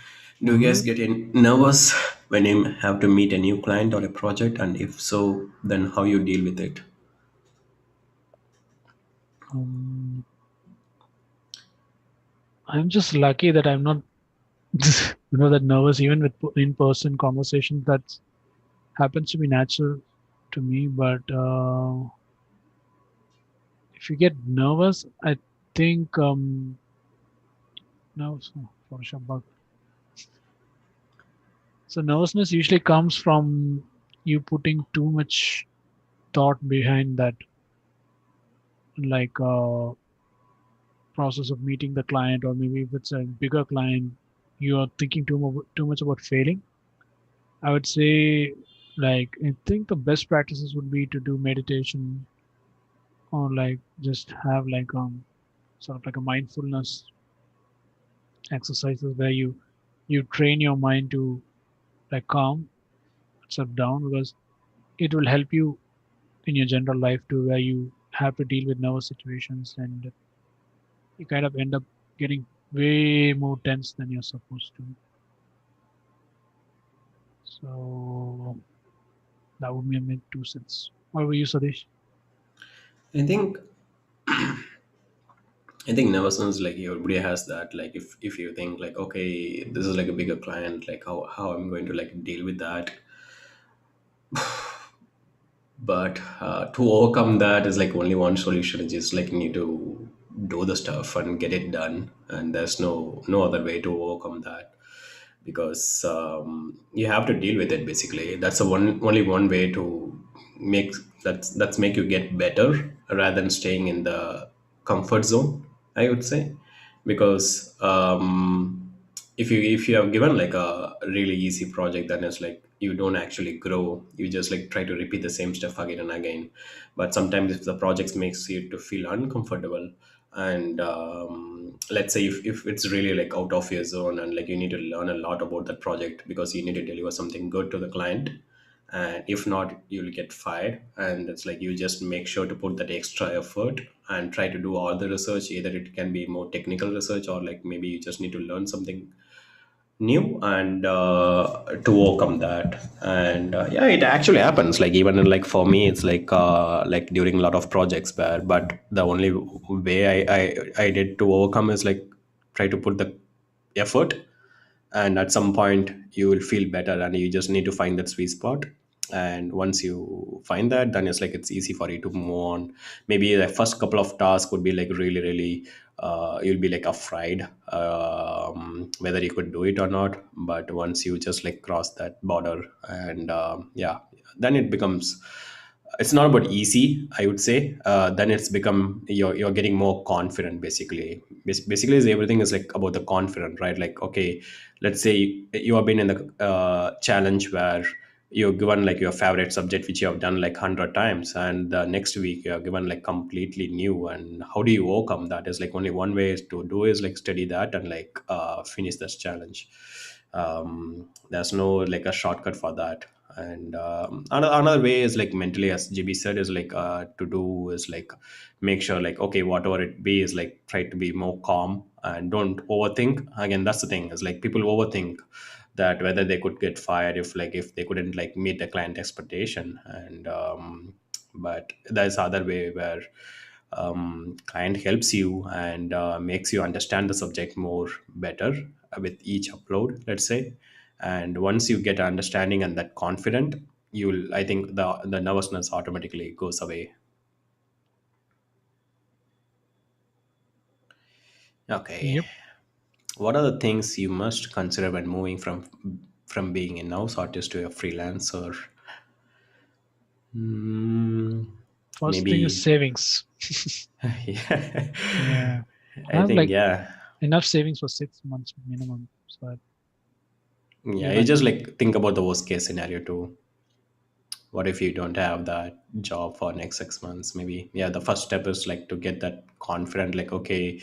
Do you guys get nervous when you have to meet a new client or a project? And if so, then how you deal with it? um, I'm just lucky that I'm not that nervous even with in-person conversations. That happens to be natural to me. But if you get nervous, I think no, Photoshop bug. So nervousness usually comes from you putting too much thought behind that, like process of meeting the client, or maybe if it's a bigger client, you are thinking too much about failing. I would say, like, I think the best practices would be to do meditation, or like just have like sort of like a mindfulness exercises where you train your mind to like calm itself down, because it will help you in your general life too, where you have to deal with nervous situations and you kind of end up getting way more tense than you're supposed to. So that would be my 2 cents. What about you, Sadish? I think I think nervousness, like everybody has that. Like if you think like, okay, this is like a bigger client, like how I'm going to like deal with that. But to overcome that is like only one solution. It's just like you need to do the stuff and get it done, and there's no other way to overcome that, because you have to deal with it. Basically, that's a one only one way to make that's make you get better rather than staying in the comfort zone, I would say. Because if you have given like a really easy project, then it's like you don't actually grow, you just like try to repeat the same stuff again and again. But sometimes if the project makes you to feel uncomfortable, and let's say if it's really like out of your zone, and like you need to learn a lot about that project because you need to deliver something good to the client, and if not you'll get fired, and it's like you just make sure to put that extra effort and try to do all the research. Either it can be more technical research, or like maybe you just need to learn something new, and to overcome that. And yeah, it actually happens. Like even in, like for me, it's like during a lot of projects where, but the only way I did to overcome is like try to put the effort, and at some point you will feel better, and you just need to find that sweet spot. And once you find that, then it's like it's easy for you to move on. Maybe the first couple of tasks would be like really you'll be like afraid whether you could do it or not. But once you just like cross that border, and yeah, then it becomes, it's not about easy, I would say. Then it's become, you're getting more confident. Basically, basically is everything is like about the confident, right? Like, okay, let's say you have been in the challenge where you're given like your favorite subject which you have done like 100 times, and the next week you're given like completely new, and how do you overcome that? Is like only one way is to do is like study that and like finish this challenge. There's no like a shortcut for that. And another way is like mentally, as GB said, is like to do is like make sure like okay, whatever it be is like try to be more calm and don't overthink. Again, that's the thing, is like people overthink that whether they could get fired if like if they couldn't like meet the client expectation. And but there's other way where client helps you and makes you understand the subject more better with each upload, let's say. And once you get understanding and that confident, you'll, I think the nervousness automatically goes away. Okay. Yep. What are the things you must consider when moving from being a in-house artist to a freelancer? Hmm, First thing is maybe. savings. Yeah. Yeah. I I have think, like yeah. enough savings for 6 months minimum. So Yeah, you just even like think about the worst case scenario too. What if you don't have that job for next 6 months? Maybe, yeah, the first step is like to get that confident, like okay,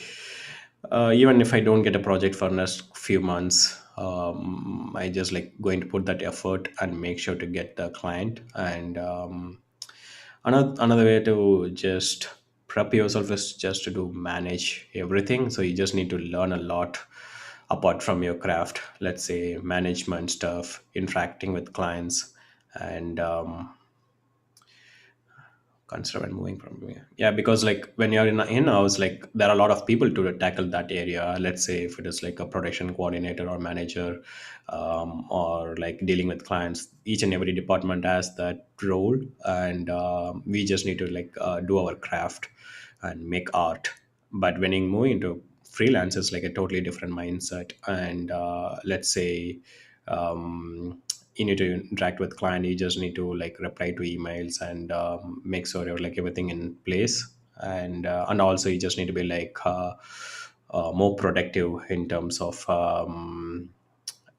even if I don't get a project for next few months, I just like going to put that effort and make sure to get the client. And another way to just prep yourself is just to do manage everything. So you just need to learn a lot apart from your craft, let's say management stuff, interacting with clients, and consider when moving from here. Yeah, because like when you're in-house, like there are a lot of people to tackle that area. Let's say if it is like a production coordinator or manager, or like dealing with clients, each and every department has that role. And we just need to like do our craft and make art. But when you move into freelance, it's like a totally different mindset. And let's say you need to interact with client, you just need to like reply to emails and make sure you're like everything in place. And also you just need to be like more productive in terms of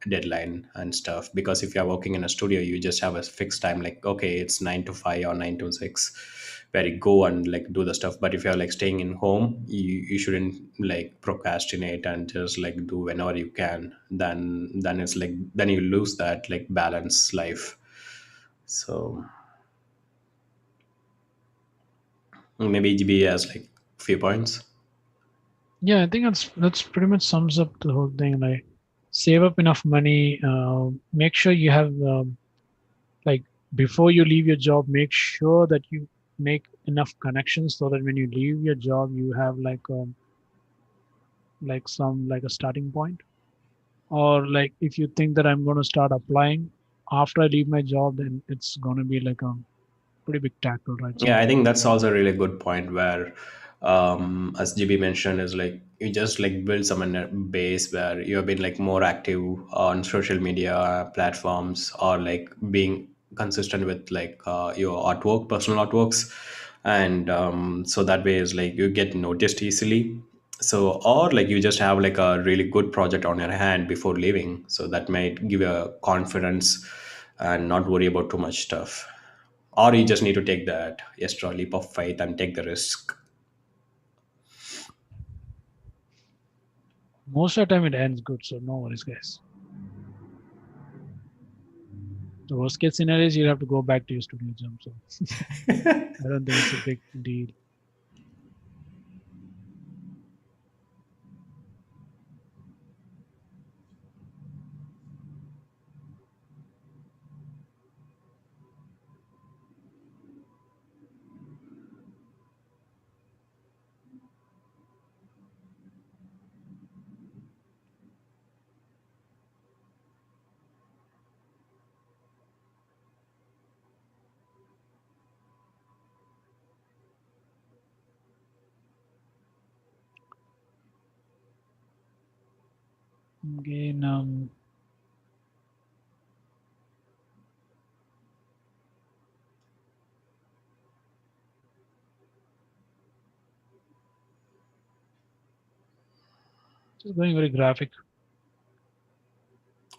deadline and stuff. Because if you're working in a studio, you just have a fixed time, like okay, it's 9 to 5 or 9 to 6, where you go and like do the stuff. But if you're like staying in home, you shouldn't like procrastinate and just like do whenever you can. Then it's like then you lose that like balance life. So maybe GB has like few points. yeah, I think that's pretty much sums up the whole thing. Like save up enough money. Make sure you have like before you leave your job, make sure that you make enough connections so that when you leave your job, you have like some like a starting point. Or like if you think that I'm going to start applying after I leave my job, then it's going to be like a pretty big tackle, right? Yeah, So I think that's also a really good point where, as GB mentioned, is like you just like build some base where you have been like more active on social media platforms, or like being consistent with like your artwork, personal artworks. And so that way is like you get noticed easily. So, or like you just have like a really good project on your hand before leaving, so that might give you a confidence and not worry about too much stuff. Or you just need to take that extra leap of faith and take the risk. most of the time it ends good. So no worries, guys. The worst case scenario is you have to go back to your studio job. So I don't think it's a big deal. Again, just going very graphic.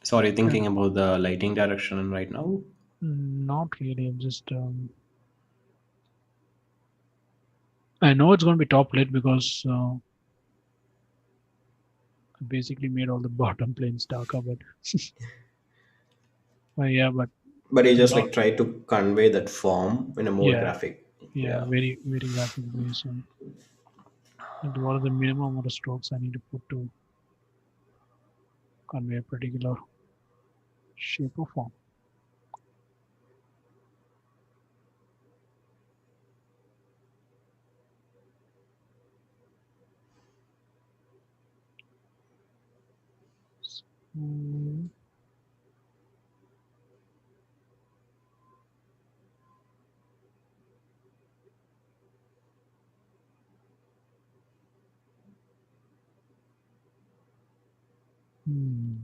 Sorry, Okay. thinking about the lighting direction right now. Not really. I'm just. I know it's going to be top lit because I basically made all the bottom planes darker, but yeah, but But you just not. like try to convey that form in a more Yeah, graphic. yeah, Yeah. very graphic way. So, and what are the minimum amount of strokes I need to put to convey a particular shape or form? Mm, hmm.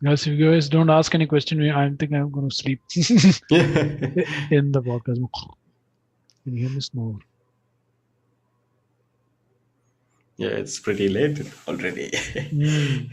Guys, if you guys don't ask any question, I think I'm going to sleep in the podcast. Can you hear me snore? Yeah, it's pretty late already. Mm.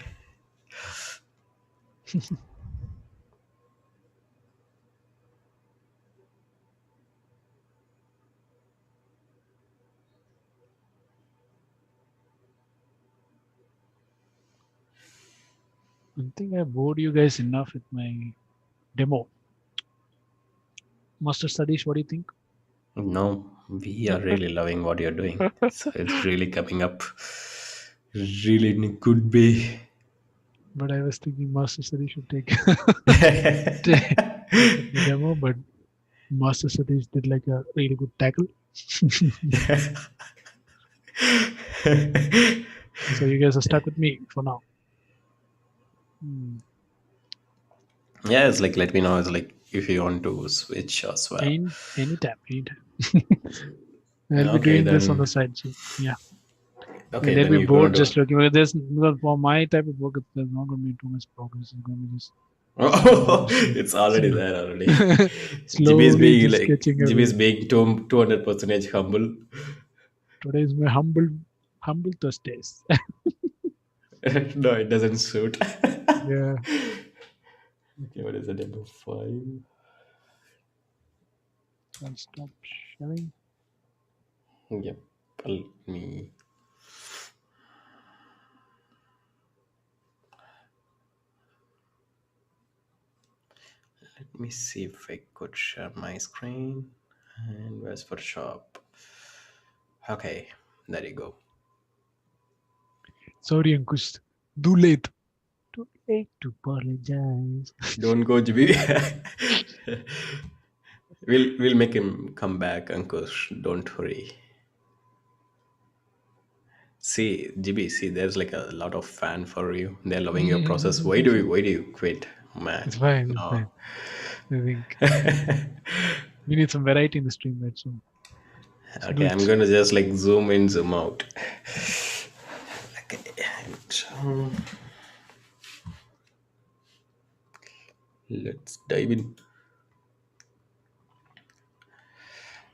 I think I bored you guys enough with my demo. Master Sadish, what do you think? No, we are really loving what you're doing. So it's really coming up really in a good way. But I was thinking Master Sadish should take the demo, but Master Satish did like a really good tackle. So you guys are stuck with me for now. Hmm. Yeah, it's like let me know. It's like if you want to switch as well. Anytime. I'll be Okay, doing this on the then. side. So yeah. Okay, And they'll then be you're gonna bored do. just looking at this because for my type of work, there's not going to be too much progress. It's going to be just Oh, slowly, slowly, it's already slow, there already. GB is slowly being just like sketching GB is everything. being 200% humble. Today is my humble Thursdays. No, it doesn't suit. Yeah. Okay, what is the number 5? I'll stop sharing. Yep. Let me let me see if I could share my screen. And where's Photoshop? Okay, there you go. Sorry, Ankush. Too late. Too late to apologize. Don't go, GB. We'll make him come back, Ankush. Don't worry. See, GB, see, there's like a lot of fan for you. They're loving your process. Why do you quit, man? It's fine. It's No. fine. I think we need some variety in the stream, right? So let's do Okay, I'm it. gonna just like zoom in, zoom out. Okay. Let's dive in.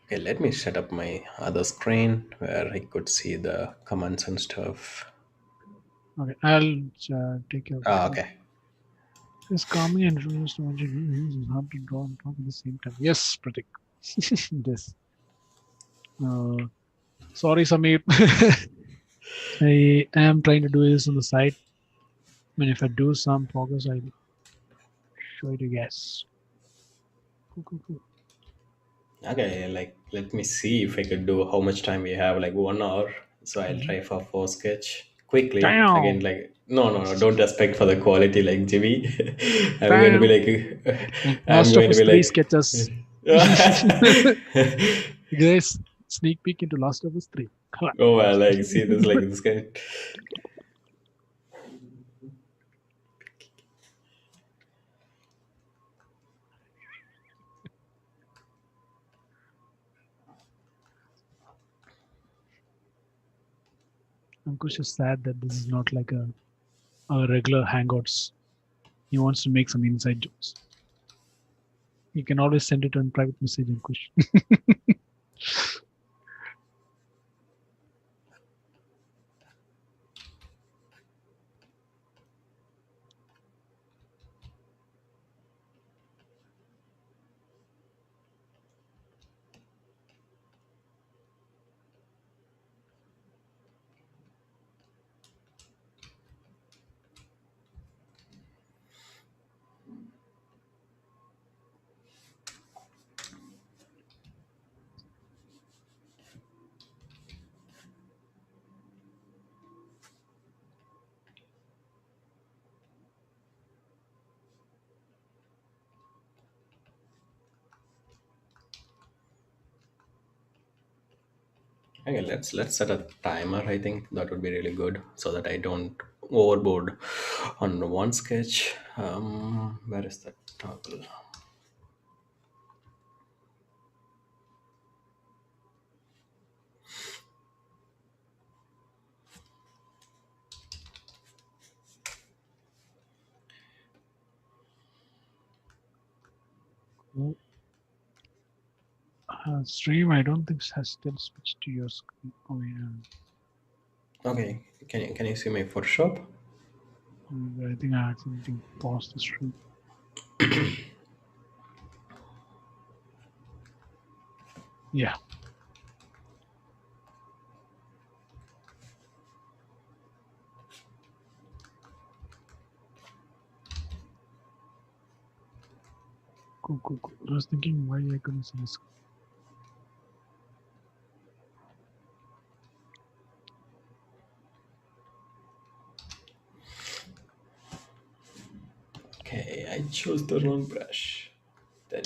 Okay, let me set up my other screen where I could see the commands and stuff. Okay, I'll take care of this. Ah, Okay. okay. It's calming and influence to mention it's hard to draw and talk at the same time. Yes, Pratik. Yes. Uh, sorry, Sameep. I am trying to do this on the side. And if I do some progress, I'll show it you guys. Cool. Okay, like let me see if I could do how much time we have, like 1 hour. So I'll Mhm. try for four sketch quickly. Again, Damn. like no, don't respect for the quality like Jimmy. I'm going to be Damn. like, I'm Last of going to Us be 3 like. sketches. Guys, sneak peek into Last of Us 3. Come on. Oh well, like see this like this guy. Ankush is sad that this is not like a regular Hangouts. He wants to make some inside jokes. You can always send it on private message, Ankush. Okay, let's set a timer. I think that would be really good so that I don't overboard on one sketch. Where is that toggle? Stream, I don't think has still switched to your screen. Oh yeah. Okay, can you see my Photoshop? I think I accidentally paused the stream. Yeah. Cool, cool, cool. I was thinking why I couldn't see the screen. Okay, I chose the wrong brush. There.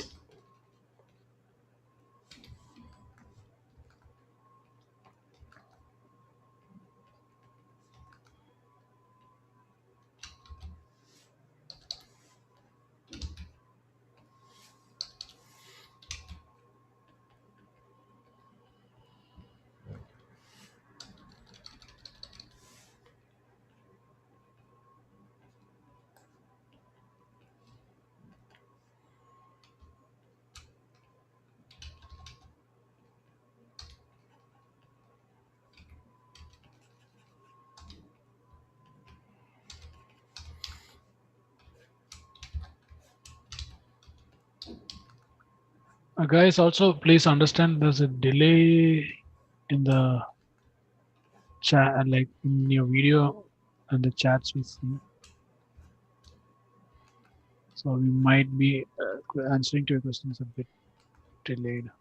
Guys, also please understand there's a delay in the chat, like in your video and the chats we see. So we might be answering to your questions a bit delayed.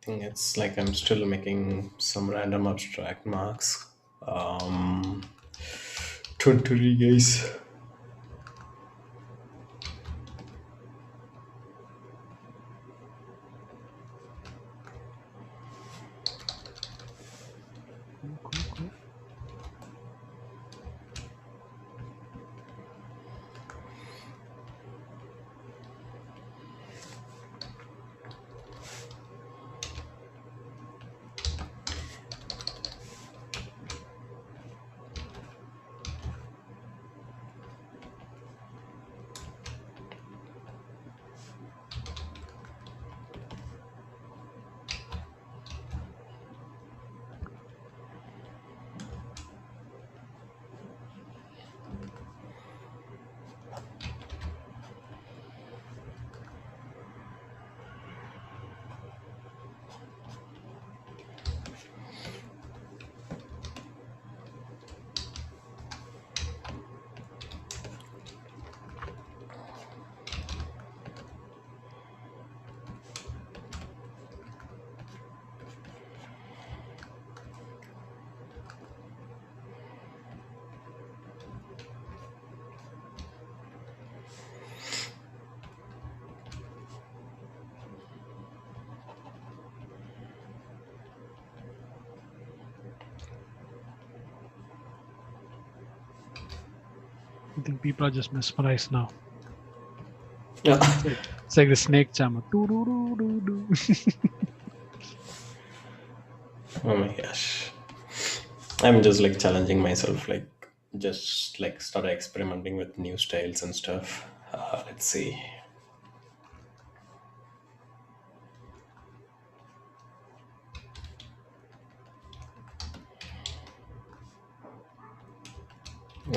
think it's like I'm still making some random abstract marks. Um, don't worry, guys. Cool, cool, cool. I think people are just mesmerized now. Yeah. It's like the snake charmer. Doo-doo-doo-doo-doo. Oh my gosh. I'm just like challenging myself, like just like start experimenting with new styles and stuff. Let's see.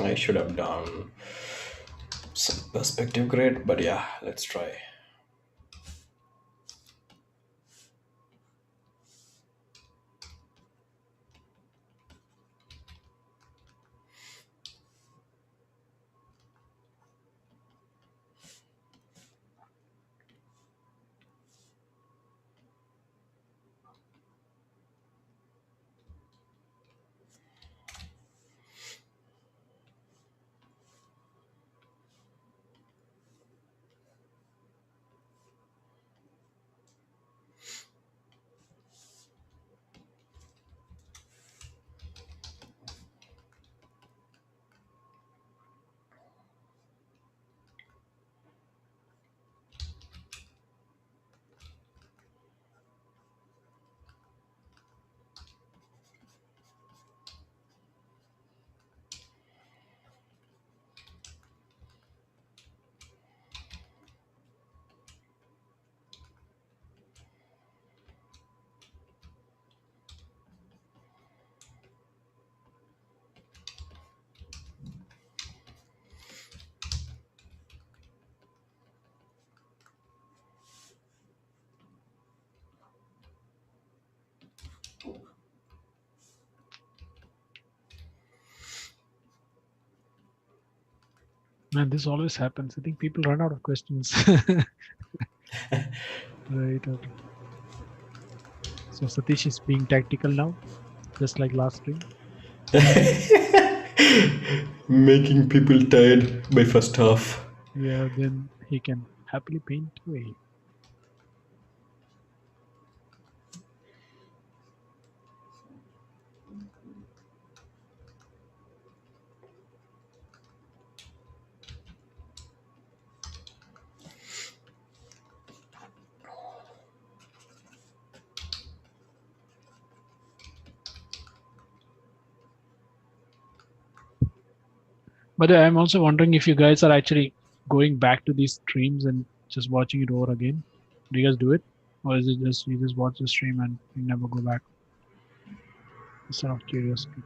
I should have done some perspective grid, but yeah, let's try. Man, this always happens. I think people run out of questions. Right. Okay. So Satish is being tactical now, just like last stream. Making people tired by first half. Yeah, then he can happily paint away. But I'm also wondering if you guys are actually going back to these streams and just watching it over again. Do you guys do it, or is it just you just watch the stream and you never go back? It's sort of curiosity.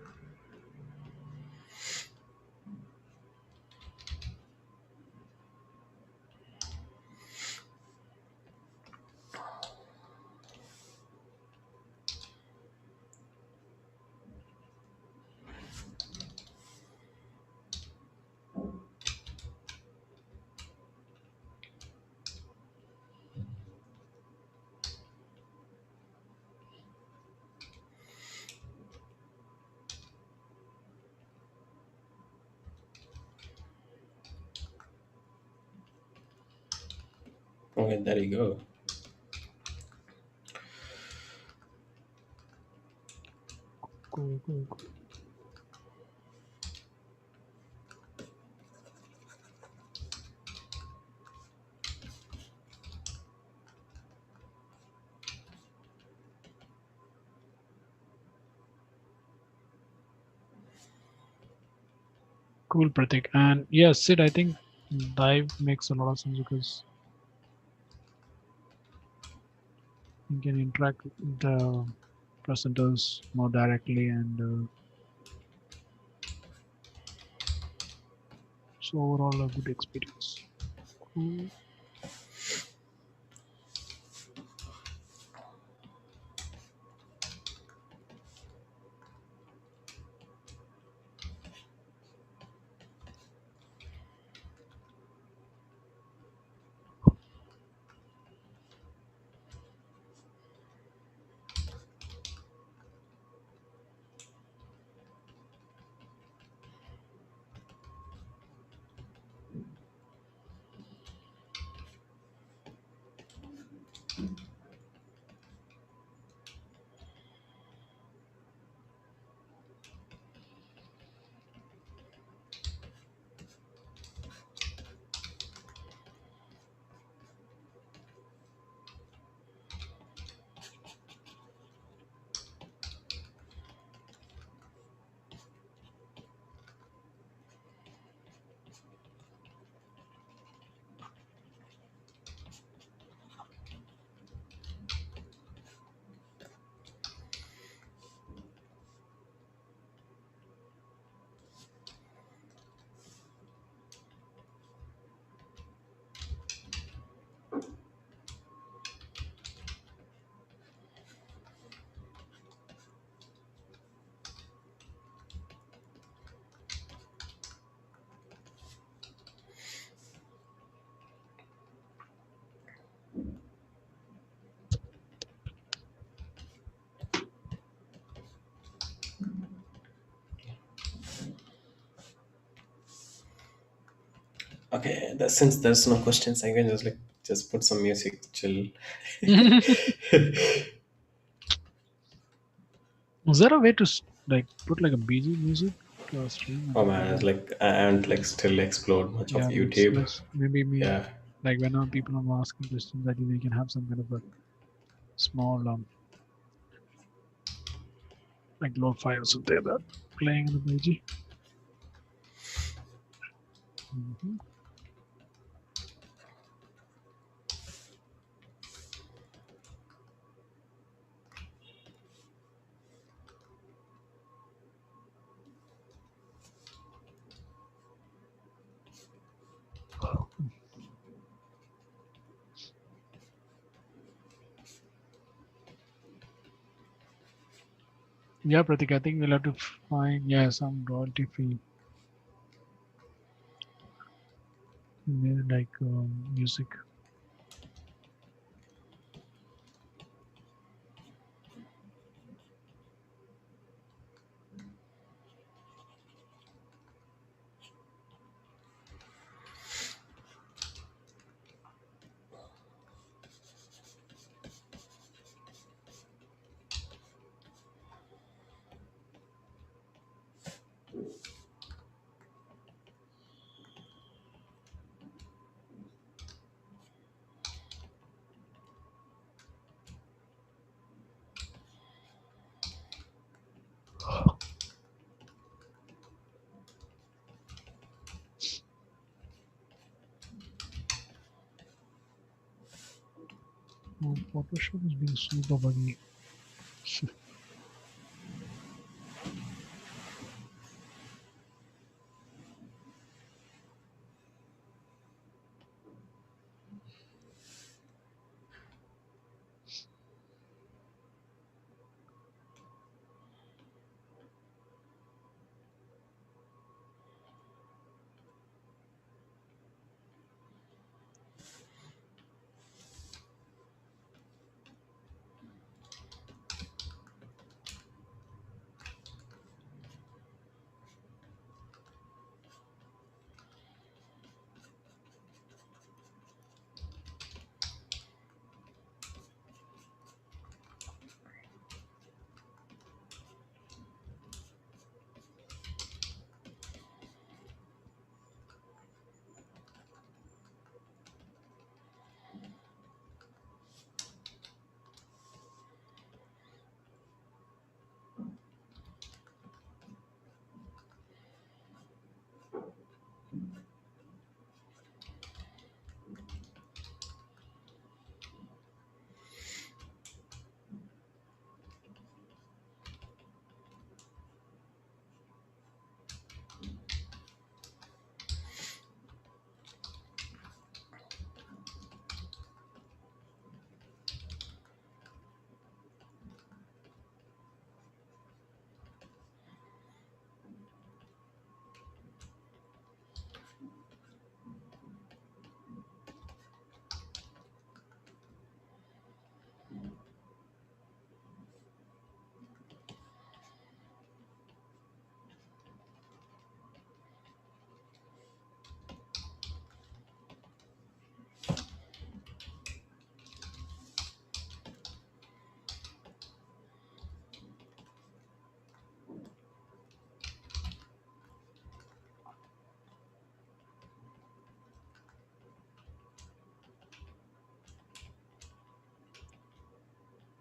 Okay, there you go. Cool, cool, cool. Cool, Pratik. And yes, Sid, I think dive makes a lot of sense because you can interact with the presenters more directly, and so overall a good experience. Cool. Okay, since there's no questions, I can just like just put some music, chill. Is there a way to like put like a BG music to a stream? I Oh think that man, it's would. like I haven't like still explored much of Yeah, YouTube. let's maybe me Yeah. like whenever people are asking questions, I think we can have some kind of a small like lo-fi or something that playing in the BG. Hmm. Yeah, Pratik, I think we'll have to find some royalty free like music. Oh, Photoshop is being super buggy.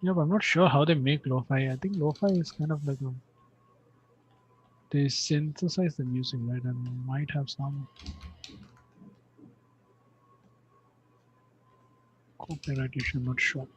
Yeah, but I'm not sure how they make lo-fi. I think lo-fi is kind of like a they synthesize the music, right? And might have some copyright issue. I'm not sure.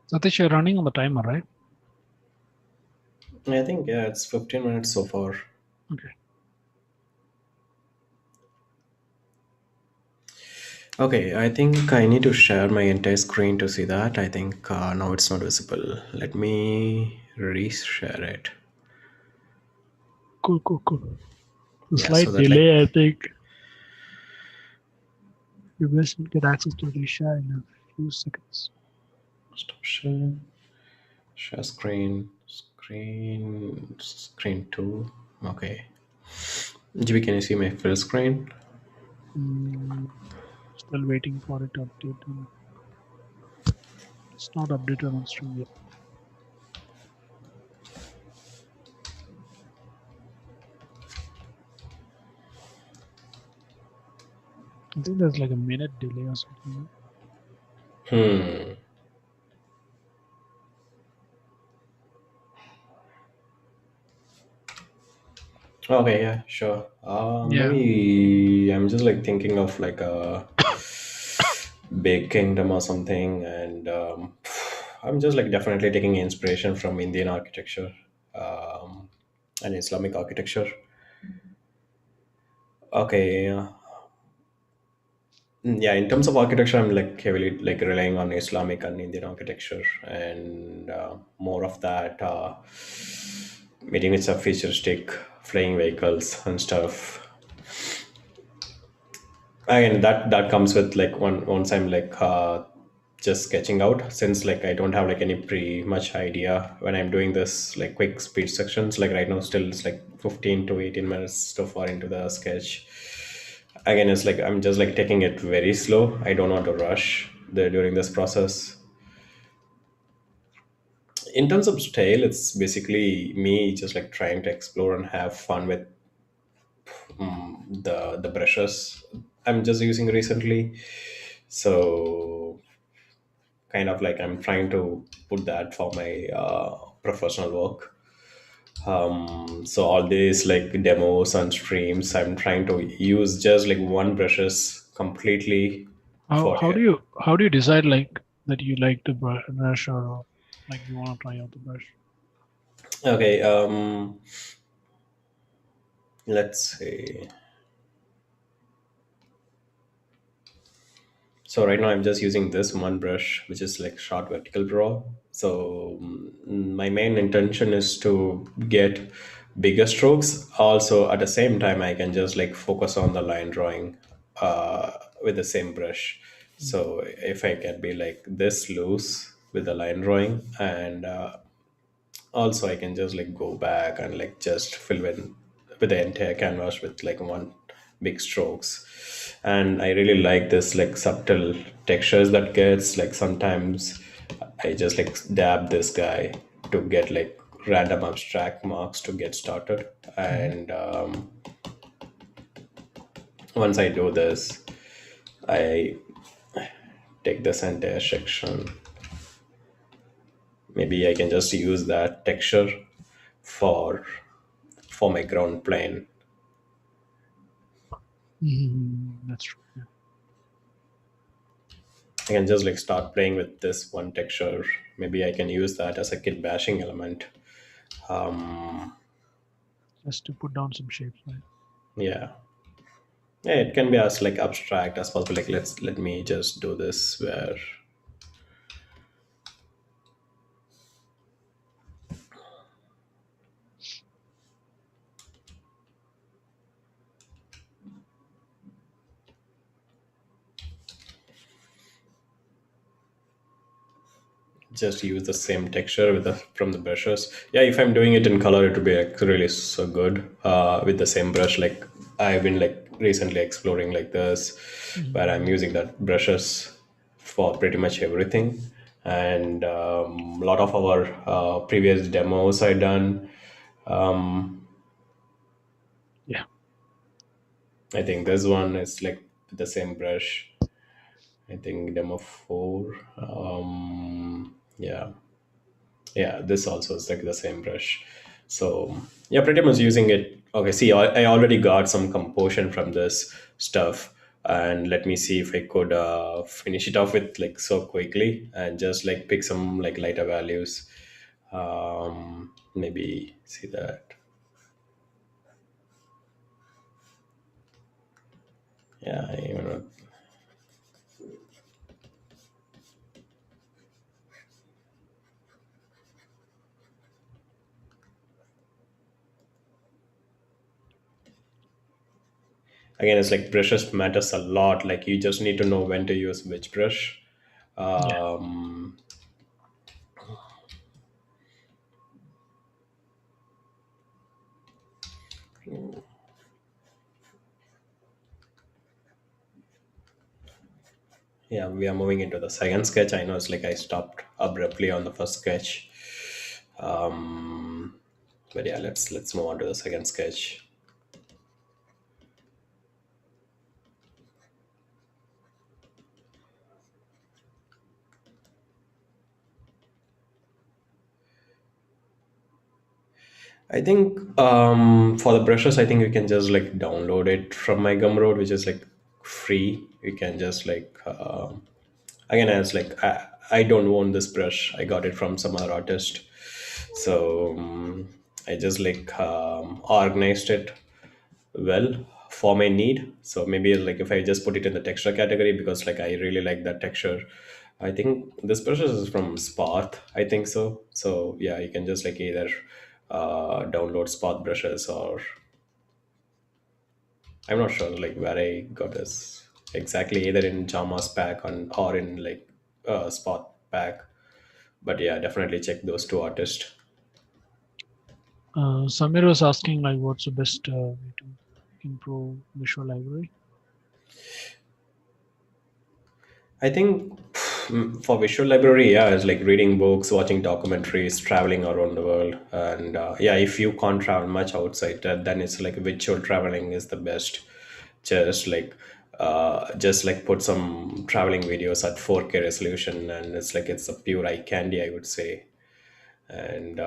Satish, you're running on the timer, right? I think yeah, it's 15 minutes so far. Okay. Okay, I think I need to share my entire screen to see that. I think now it's not visible. Let me reshare it. Cool, cool, cool. The Yeah, so slight that like delay, I think. You guys will get access to reshare in a few seconds. stop share, share screen two. Okay, GB, can you see my full screen? Mm, still waiting for it to update. It's not updated on stream yet. I think there's like a minute delay or something. Hmm. Okay, yeah, sure. Yeah. Maybe I'm just like thinking of like a big kingdom or something, and I'm just like definitely taking inspiration from Indian architecture and Islamic architecture. Okay, yeah. In terms of architecture, I'm like heavily like relying on Islamic and Indian architecture, and more of that. Meeting with some futuristic flying vehicles and stuff. Again, that comes with like once I'm like just sketching out, since like I don't have like any pretty much idea when I'm doing this like quick speed sections. Like right now still it's like 15 to 18 minutes so far into the sketch. Again, it's like I'm just like taking it very slow. I don't want to rush during this process. In terms of style, it's basically me just like trying to explore and have fun with the brushes I'm just using recently. So kind of like I'm trying to put that for my professional work. So all these like demos and streams, I'm trying to use just like one brushes completely for it. How do you decide like that you like the brush or like you want to try out the brush? Okay, let's see. So right now I'm just using this one brush, which is like short vertical draw. So my main intention is to get bigger strokes. Also, at the same time, I can just like focus on the line drawing with the same brush. Mm. So if I can be like this loose with the line drawing, and also I can just like go back and like just fill in with the entire canvas with like one big strokes. And I really like this like subtle textures that gets like sometimes I just like dab this guy to get like random abstract marks to get started. Mhm. And once I do this, I take this entire section. Maybe I can just use that texture for for my ground plane. That's true. Yeah. I can just like start playing with this one texture. Maybe I can use that as a kit bashing element. just to put down some shapes, right? Yeah. Yeah, it can be as like abstract as possible. Like let me just do this where just use the same texture with the from the brushes. Yeah, if I'm doing it in color, it would be like really so good with the same brush. Like I've been like recently exploring like this, where I'm Mhm. using that brushes for pretty much everything. And a lot of our previous demos I done. Yeah, I think this one is like the same brush. I think demo four. Yeah, yeah, this also is like the same brush. So yeah, pretty much using it. Okay, see, I already got some composition from this stuff, and let me see if I could finish it off with like so quickly and just like pick some like lighter values. Maybe see that. Yeah, again, it's like brushes matters a lot. Like you just need to know when to use which brush. yeah. um yeah, we are moving into the second sketch. I know it's like I stopped abruptly on the first sketch. um but yeah, let's move on to the second sketch. I think for the brushes, I think you can just like download it from my Gumroad, which is like free. You can just like again, as like I don't own this brush. I got it from some other artist, so I just like organized it well for my need. So maybe like if I just put it in the texture category because like I really like that texture. I think this brush is from Sparth. I think so. So yeah, you can just like either download Sparth brushes or I'm not sure like where I got this exactly, either in Jama's pack or in like Sparth pack. But yeah, definitely check those two artists. Samir was asking like, what's the best way to improve Visual Library? I think for visual library, yeah, it's like reading books, watching documentaries, traveling around the world, and yeah, if you can't travel much outside, then it's like visual traveling is the best. Just like just like put some traveling videos at 4K resolution, and it's like it's a pure eye candy, I would say. And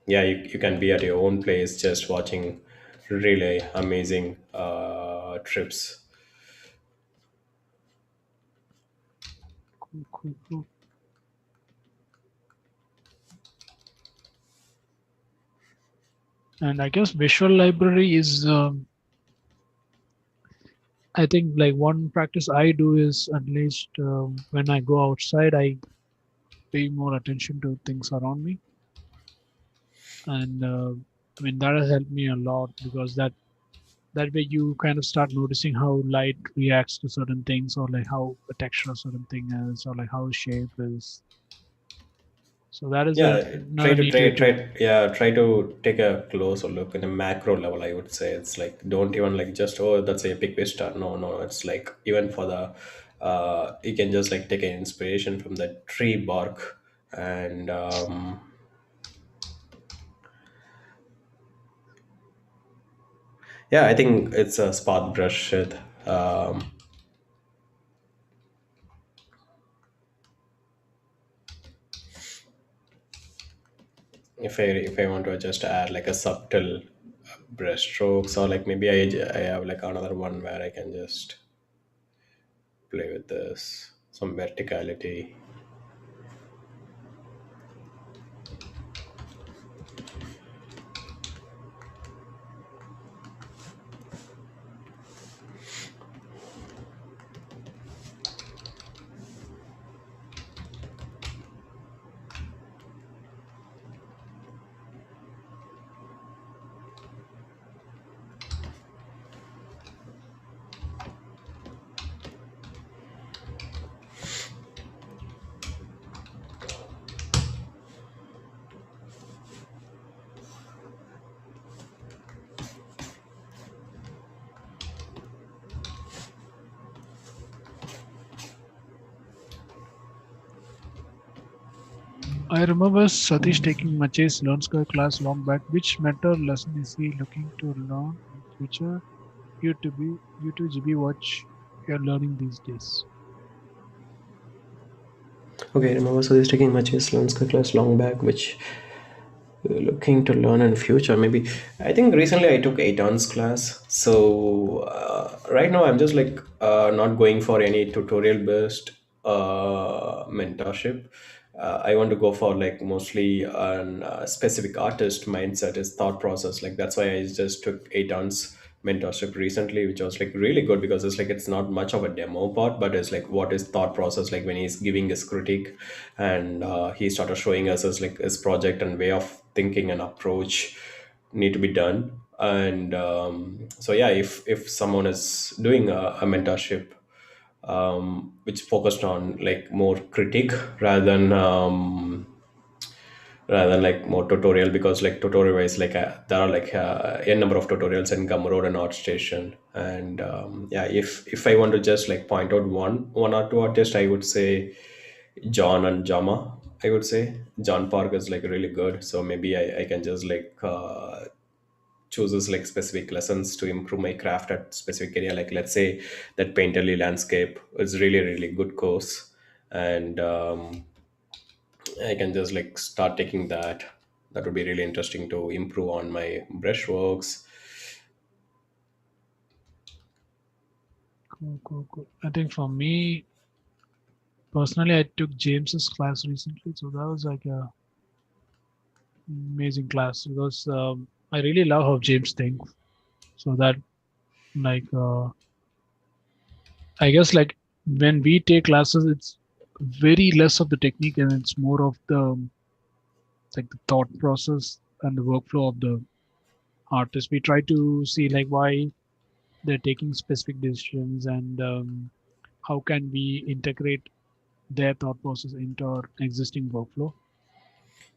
yeah, you can be at your own place just watching really amazing trips. Cool, cool, cool. And I guess Visual Library is, I think like one practice I do is at least when I go outside, I pay more attention to things around me. And I mean, that has helped me a lot because that way you kind of start noticing how light reacts to certain things, or like how the texture of certain thing is, or like how the shape is. So that is Yeah, another neat way to. try to take a closer look in a macro level. I would say it's like don't even like just oh that's a epic vista. No, it's like even for the you can just like take an inspiration from the tree bark and yeah, I think it's a spot brush with if I want to just add like a subtle brush strokes or like maybe I have like another one where I can just play with this. some verticality. I remember Satish taking Mache's Learn Square class long back. Which mentor lesson is he looking to learn in future? You to GB watch you're learning these days. Okay, I remember so he's taking Maciej's Lanska class long back, which looking to learn in future. Maybe I think recently I took Aiton's class. So right now I'm just like not going for any tutorial based mentorship. I want to go for like mostly an specific artist mindset, is thought process. Like that's why I just took Aiton's mentorship recently, which was like really good because it's like it's not much of a demo part, but it's like what is thought process, like when he's giving his critique, and he started showing us as like his project and way of thinking and approach need to be done. And so yeah, if someone is doing a mentorship which focused on like more critique rather than like more tutorial, because like tutorial wise like there are like a number of tutorials in Gumroad and ArtStation. And yeah, if I want to just like point out one or two artists, I would say John and Jama. I would say John Park is like really good, so maybe I can just like chooses like specific lessons to improve my craft at specific area. Like let's say that painterly landscape is really good course, and I can just like start taking that. That would be really interesting to improve on my brushworks. Cool, cool, cool. I think for me personally, I took James's class recently, so that was like a amazing class because I really love how James thinks. So that like I guess like when we take classes, it's very less of the technique and it's more of the like the thought process and the workflow of the artist. We try to see like why they're taking specific decisions and how can we integrate their thought process into our existing workflow.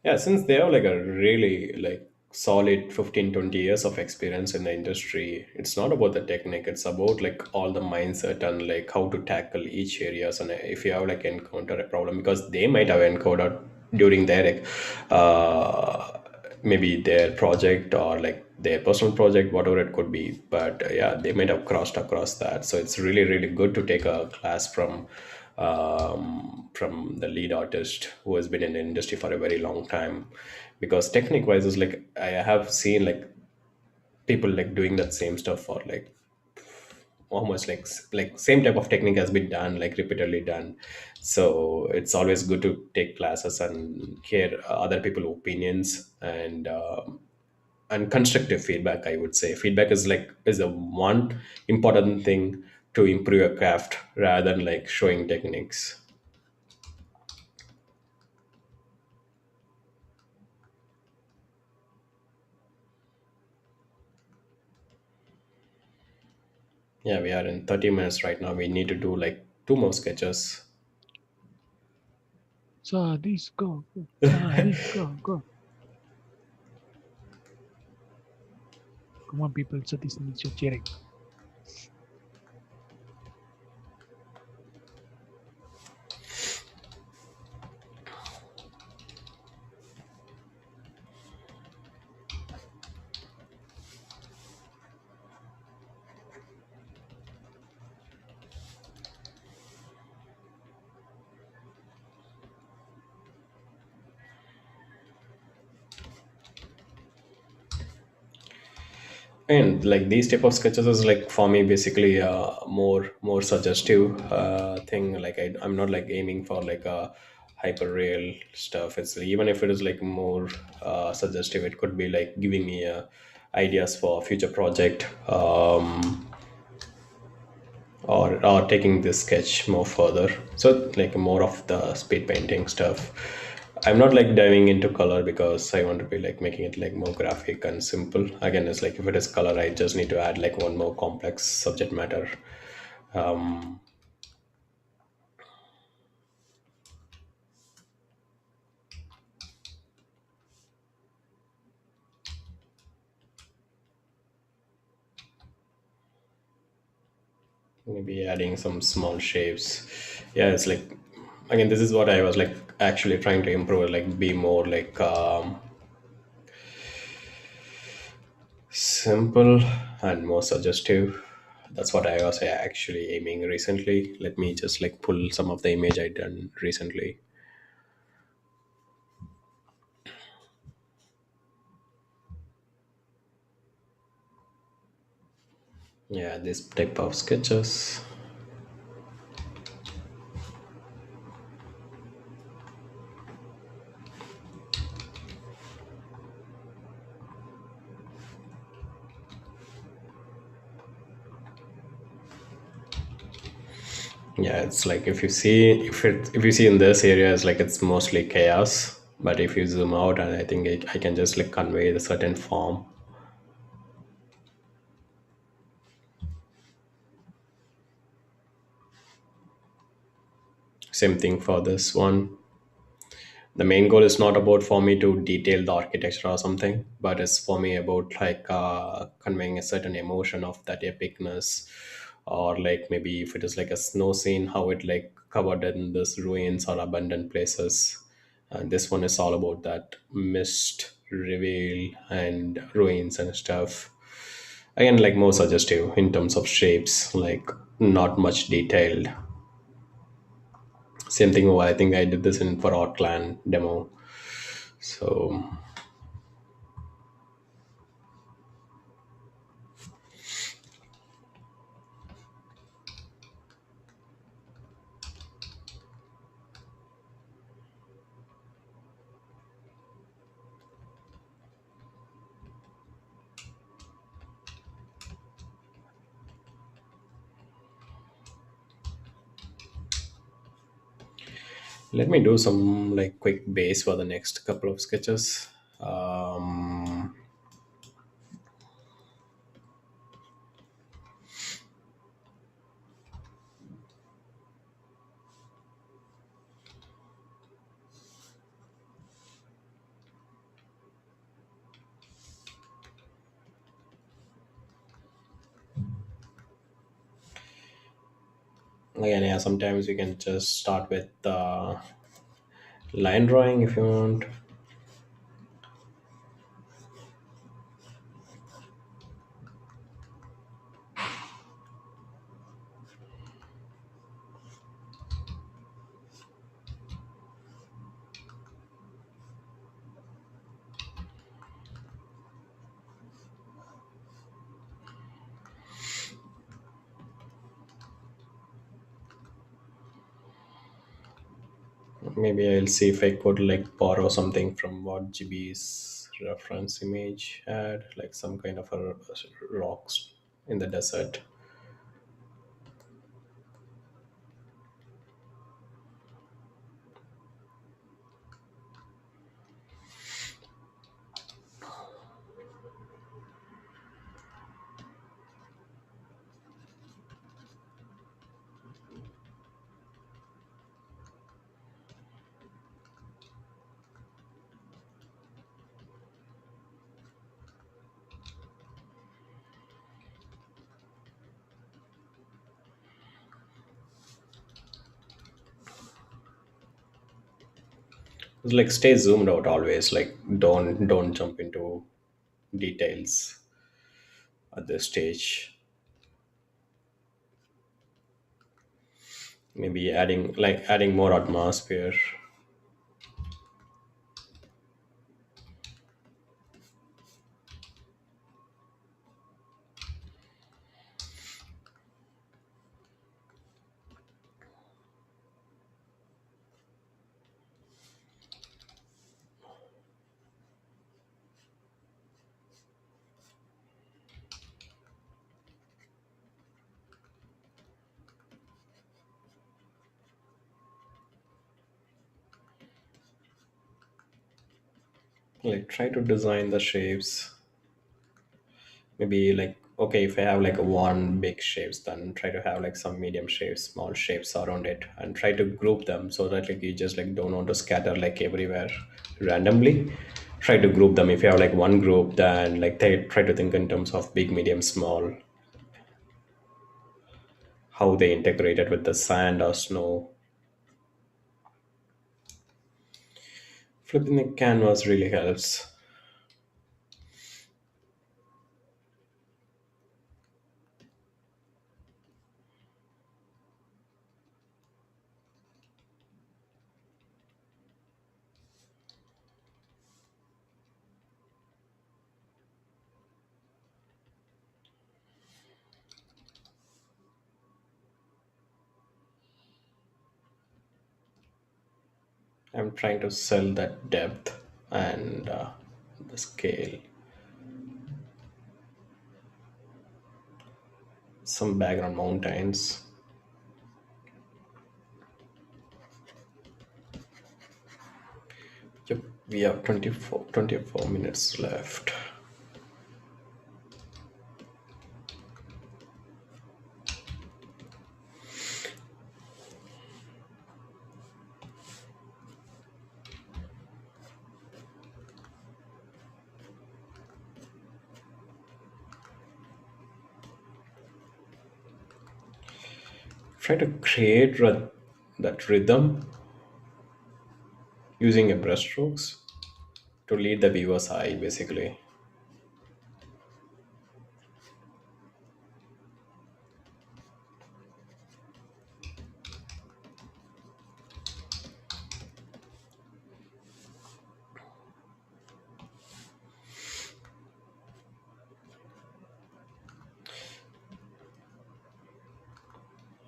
Yeah, since they have like a really like solid 15-20 years of experience in the industry, it's not about the technique, it's about like all the mindset and like how to tackle each areas. And if you have like encounter a problem, because they might have encountered during their like, maybe their project or like their personal project, whatever it could be. But yeah, they might have crossed across that, so it's really good to take a class from the lead artist who has been in the industry for a very long time. Because technique wise is like I have seen like people like doing that same stuff for like almost like same type of technique has been done like repeatedly done. So it's always good to take classes and hear other people opinions, and constructive feedback. I would say feedback is a one important thing to improve your craft rather than like showing techniques. Yeah, we are in 30 minutes right now. We need to do like two more sketches. Sadis, go, go. Sadis, go, go. Come on, people. Sadis needs your cheering. And like these type of sketches is like for me basically more suggestive thing. Like I'm not like aiming for like a hyper real stuff. It's even if it is like more suggestive, it could be like giving me ideas for future project, or taking this sketch more further. So like more of the speed painting stuff. I'm not like diving into color because I want to be like making it like more graphic and simple. Again, it's like if it is color, I just need to add like one more complex subject matter. um Maybe adding some small shapes. Yeah, it's like, again, this is what I was like actually trying to improve, like be more like simple and more suggestive. That's what I was actually aiming recently. Let me just like pull some of the image I done recently. Yeah, this type of sketches. Yeah, it's like if you see in this area, it's like it's mostly chaos. But if you zoom out, and I think I can just like convey the certain form. Same thing for this one. The main goal is not about for me to detail the architecture or something, but it's for me about like conveying a certain emotion of that epicness, or like maybe if it is like a snow scene, how it like covered in this ruins or abandoned places. And this one is all about that mist reveal and ruins and stuff. Again, like more suggestive in terms of shapes, like not much detailed. Same thing. Oh, I think I did this in for our clan demo. So let me do some like quick base for the next couple of sketches. Um, Again, yeah, sometimes we can just start with line drawing if you want. Maybe I'll see if I could like borrow something from what GB's reference image had, like some kind of a rocks in the desert. It's like stay zoomed out always. Like don't jump into details at this stage. Maybe adding more atmosphere. Like try to design the shapes. Maybe like, okay, if I have like a one big shapes, then try to have like some medium shapes, small shapes around it, and try to group them so that like you just like don't want to scatter like everywhere randomly. Try to group them. If you have like one group, then like they try to think in terms of big, medium, small, how they integrated with the sand or snow. Flipping the canvas really helps. I'm trying to sell that depth and the scale. Some background mountains. Yep, we have 24 minutes left. Try to create that rhythm using a brushstrokes to lead the viewer's eye, basically.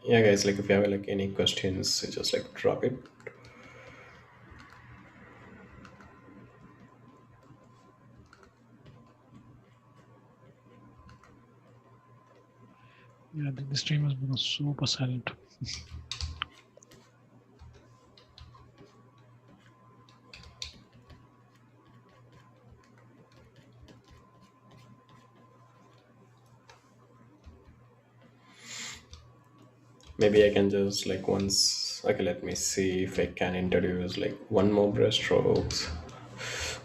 Yeah, guys, like if you have like any questions, just like drop it. Yeah, the stream has been super silent. Maybe I can just like once. Okay, let me see if I can introduce like one more brushstrokes.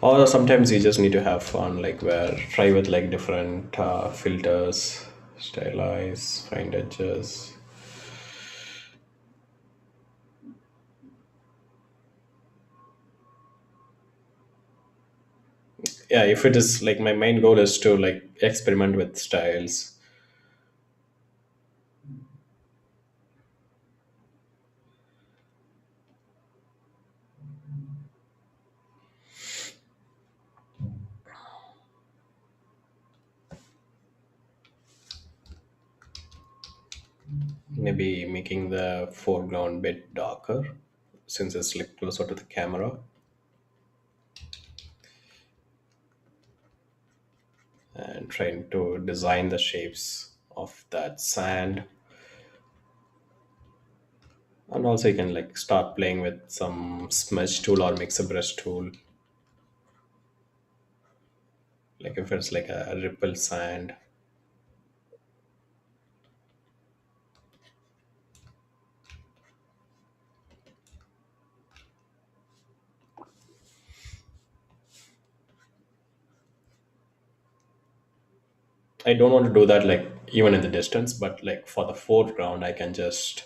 Or sometimes you just need to have fun, like where try with like different filters, stylize, find edges. Yeah, if it is like my main goal is to like experiment with styles. Maybe making the foreground bit darker since it's like closer to the camera, and trying to design the shapes of that sand. And also you can like start playing with some smudge tool or mix a brush tool, like if it's like a ripple sand. I don't want to do that like even in the distance, but like for the foreground I can just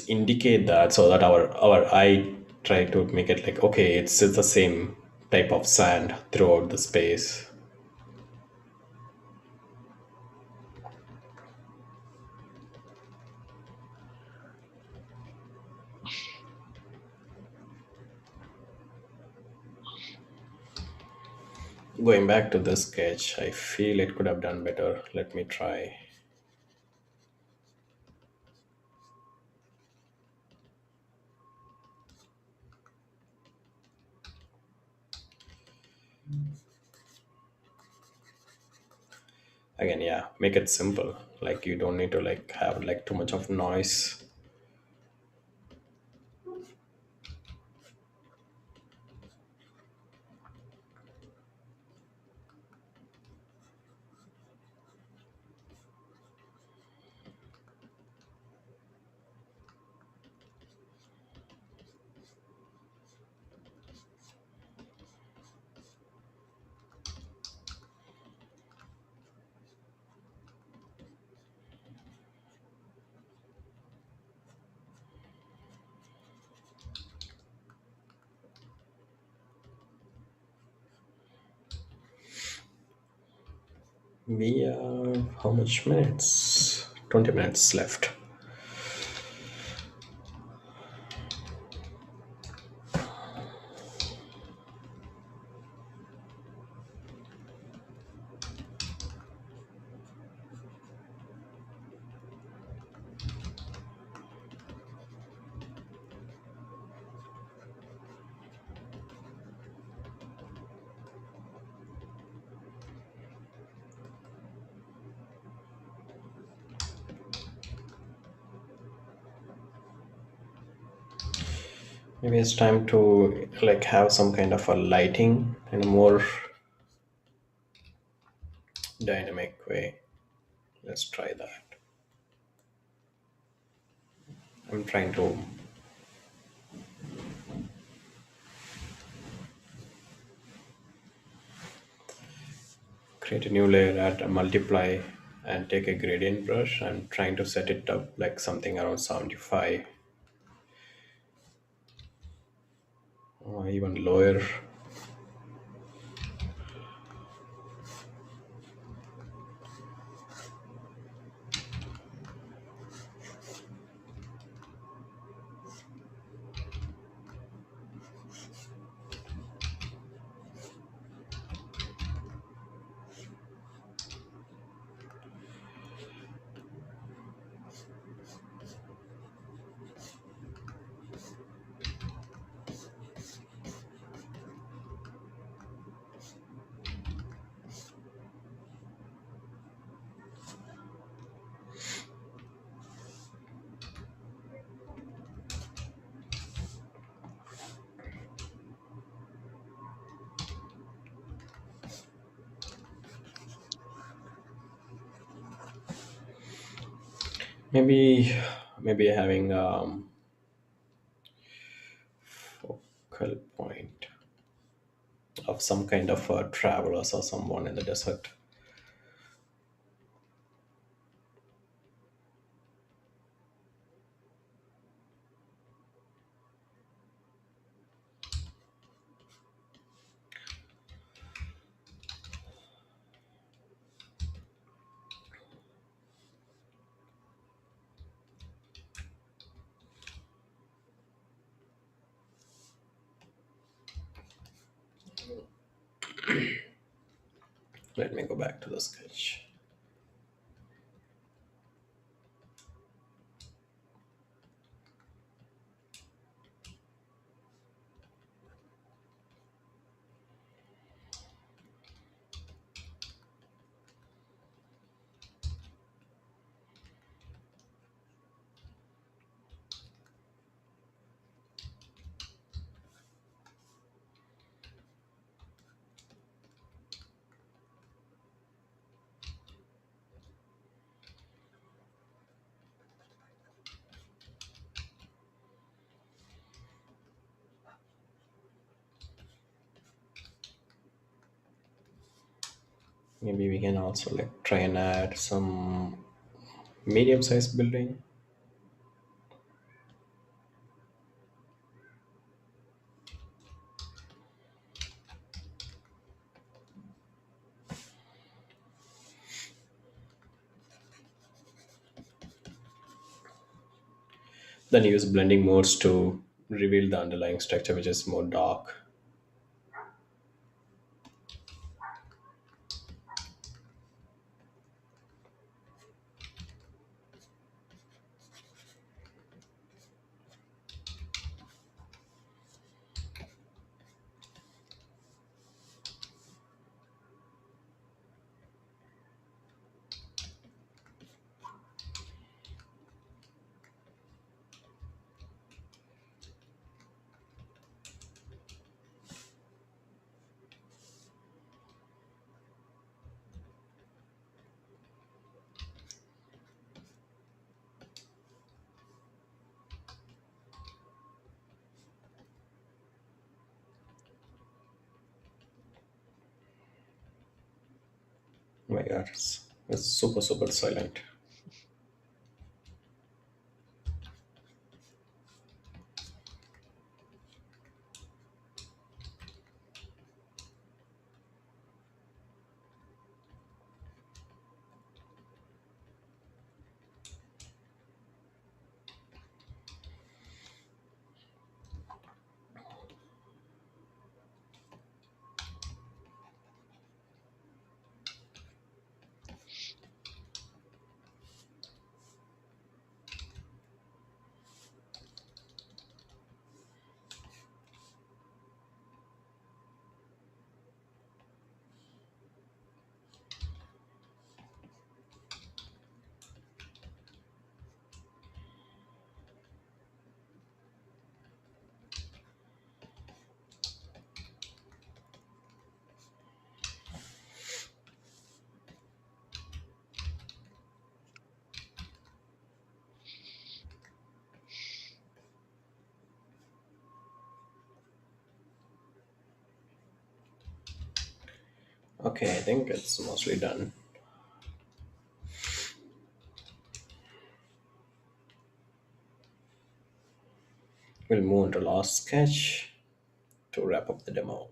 indicate that so that our eye try to make it like, okay, it's the same type of sand throughout the space. Going back to this sketch, I feel it could have done better. Let me try. Again, yeah, make it simple. Like you don't need to like have like too much of noise. We have how much minutes? 20 minutes left. Maybe it's time to like have some kind of a lighting in a more dynamic way. Let's try that. I'm trying to create a new layer, add a multiply, and take a gradient brush. I'm trying to set it up like something around 75 or even lower. Maybe maybe having focal point of some kind of travelers or someone in the desert. Let me go back to the sketch. Maybe we can also like try and add some medium-sized building. Then use blending modes to reveal the underlying structure, which is more dark. Oh my god, it's super super silent. Okay, I think it's mostly done. We'll move on to last sketch to wrap up the demo.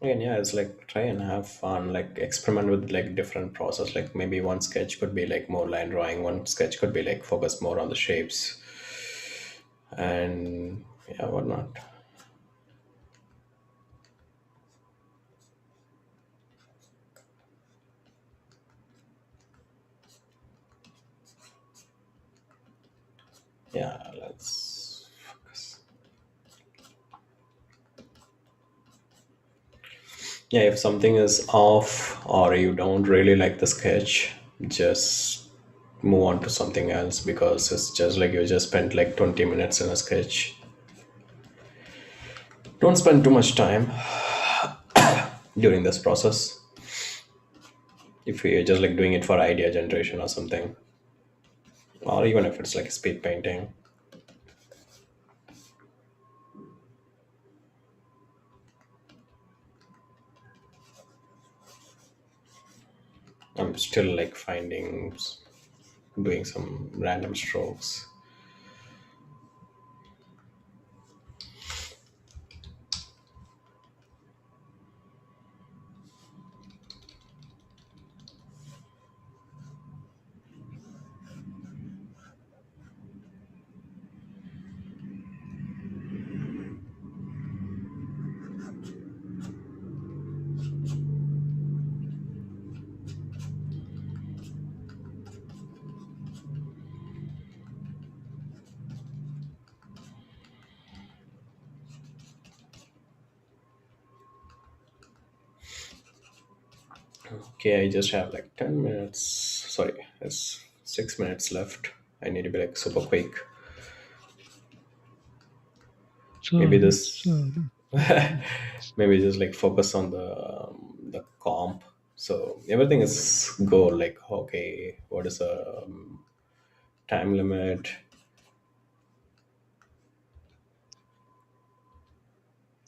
And yeah, it's like try and have fun, like experiment with like different process. Like maybe one sketch could be like more line drawing, one sketch could be like focus more on the shapes and yeah, whatnot. Yeah, let's focus. Yeah, if something is off or you don't really like the sketch, just move on to something else because it's just like you just spent like 20 minutes in a sketch. Don't spend too much time during this process if you're just like doing it for idea generation or something, or even if it's like speed painting. I'm still like finding, doing some random strokes. Okay, I just have like 10 minutes. Sorry, it's 6 minutes left. I need to be like super quick. Maybe So, this, so maybe just like focus on the comp. So everything is go like okay, what is a time limit?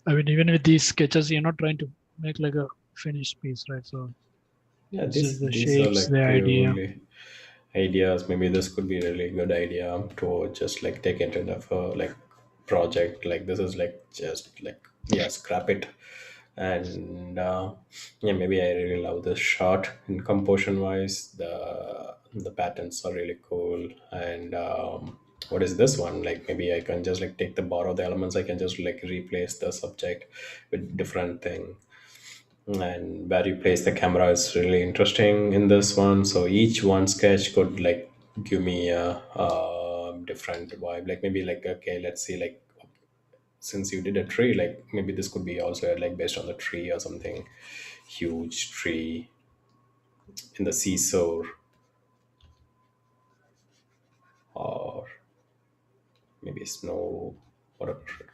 I mean, even with these sketches, you're not trying to make like a finished piece, right? So Yeah, it's just the these are shapes, like the idea. purely ideas. Maybe this could be really good idea to just like take it into the like project. Like this is like just like yeah, scrap it. And yeah, maybe I really love this shot. In composition wise, the patterns are really cool. And what is this one? Like maybe I can just like take the borrow the elements. I can just like replace the subject with different thing, and where you place the camera is really interesting in this one. So each one sketch could like give me a different vibe. Like maybe like okay, let's see, like since you did a tree, like maybe this could be also like based on the tree or something, huge tree in the seashore, or maybe snow, whatever it could be.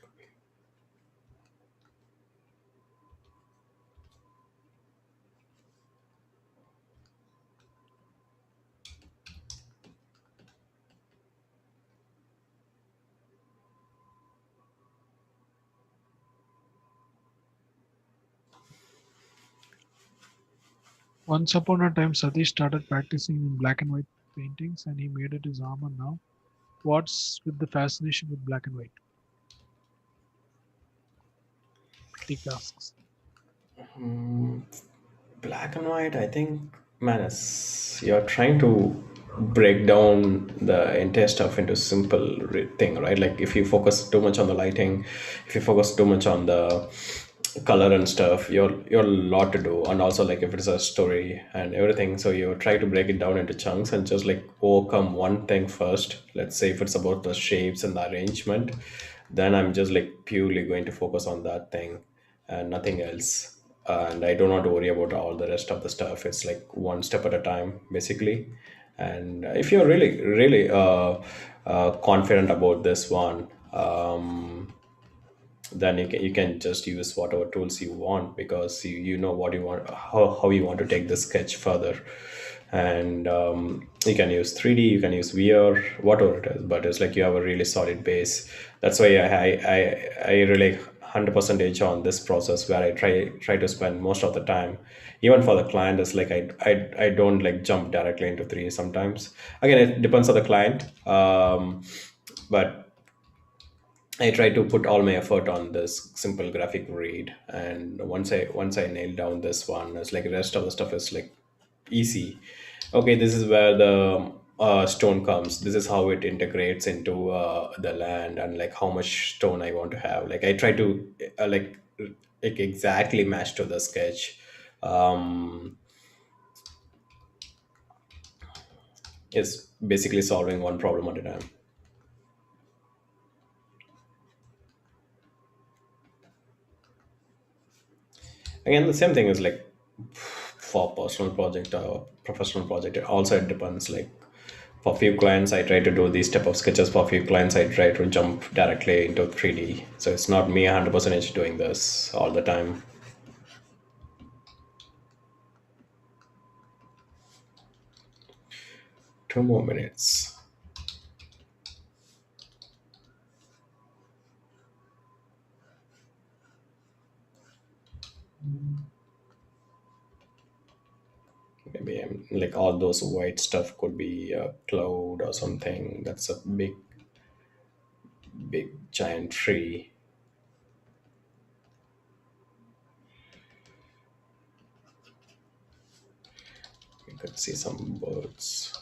Once upon a time, Satish started practicing in black and white paintings, and he made it his armor now. What's with the fascination with black and white? Pratik asks. Black and white, I think, man, it's, you're trying to break down the entire stuff into simple thing, right? Like if you focus too much on the lighting, if you focus too much on the color and stuff, you're a lot to do. And also like if it's a story and everything, so you try to break it down into chunks and just like overcome one thing first. Let's say if it's about the shapes and the arrangement, then I'm just like purely going to focus on that thing and nothing else. And I don't want to worry about all the rest of the stuff. It's like one step at a time basically. And if you're really confident about this one, then you can just use whatever tools you want, because you know what you want, how you want to take the sketch further. And you can use 3D, you can use VR, whatever it is, but it's like you have a really solid base. That's why I really 100% edge on this process, where I try to spend most of the time. Even for the client, it's like I don't like jump directly into 3D sometimes. Again, it depends on the client. But I try to put all my effort on this simple graphic read, and once I nail down this one, it's like the rest of the stuff is like easy. Okay, this is where the stone comes. This is how it integrates into the land, and like how much stone I want to have. Like I try to like exactly match to the sketch. Um, is basically solving one problem at a time. Again, the same thing is like for personal project or professional project. Also, it depends. Like for few clients, I try to do these type of sketches. For few clients, I try to jump directly into 3D. So it's not me 100% doing this all the time. 2 more minutes. Maybe like all those white stuff could be a cloud or something. That's a big giant tree. You could see some birds.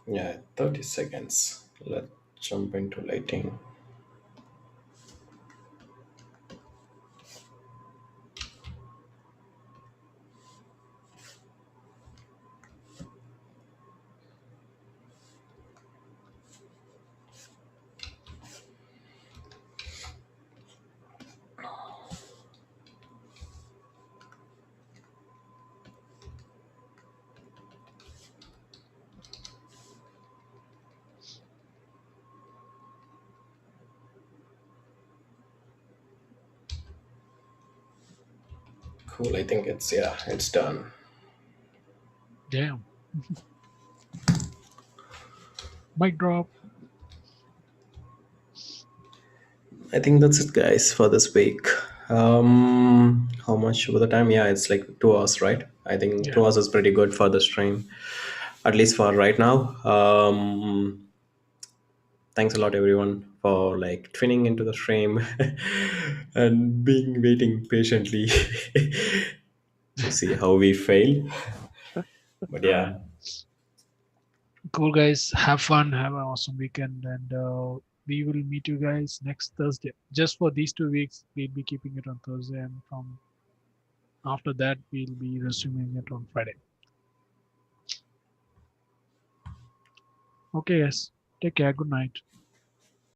Yeah, 30 seconds. Let's jump into lighting. Cool. I think it's done. Damn. Mic drop. I think that's it, guys, for this week. How much over the time? Yeah, it's like 2 hours, right? I think Yeah. 2 hours is pretty good for the stream, at least for right now. Thanks a lot, everyone, for like tuning into the stream and being waiting patiently to see how we fail. But yeah, Cool, guys. Have fun. Have an awesome weekend. And we will meet you guys next Thursday. Just for these 2 weeks, we'll be keeping it on Thursday. And from after that, we'll be resuming it on Friday. Okay, guys. Take care. Good night.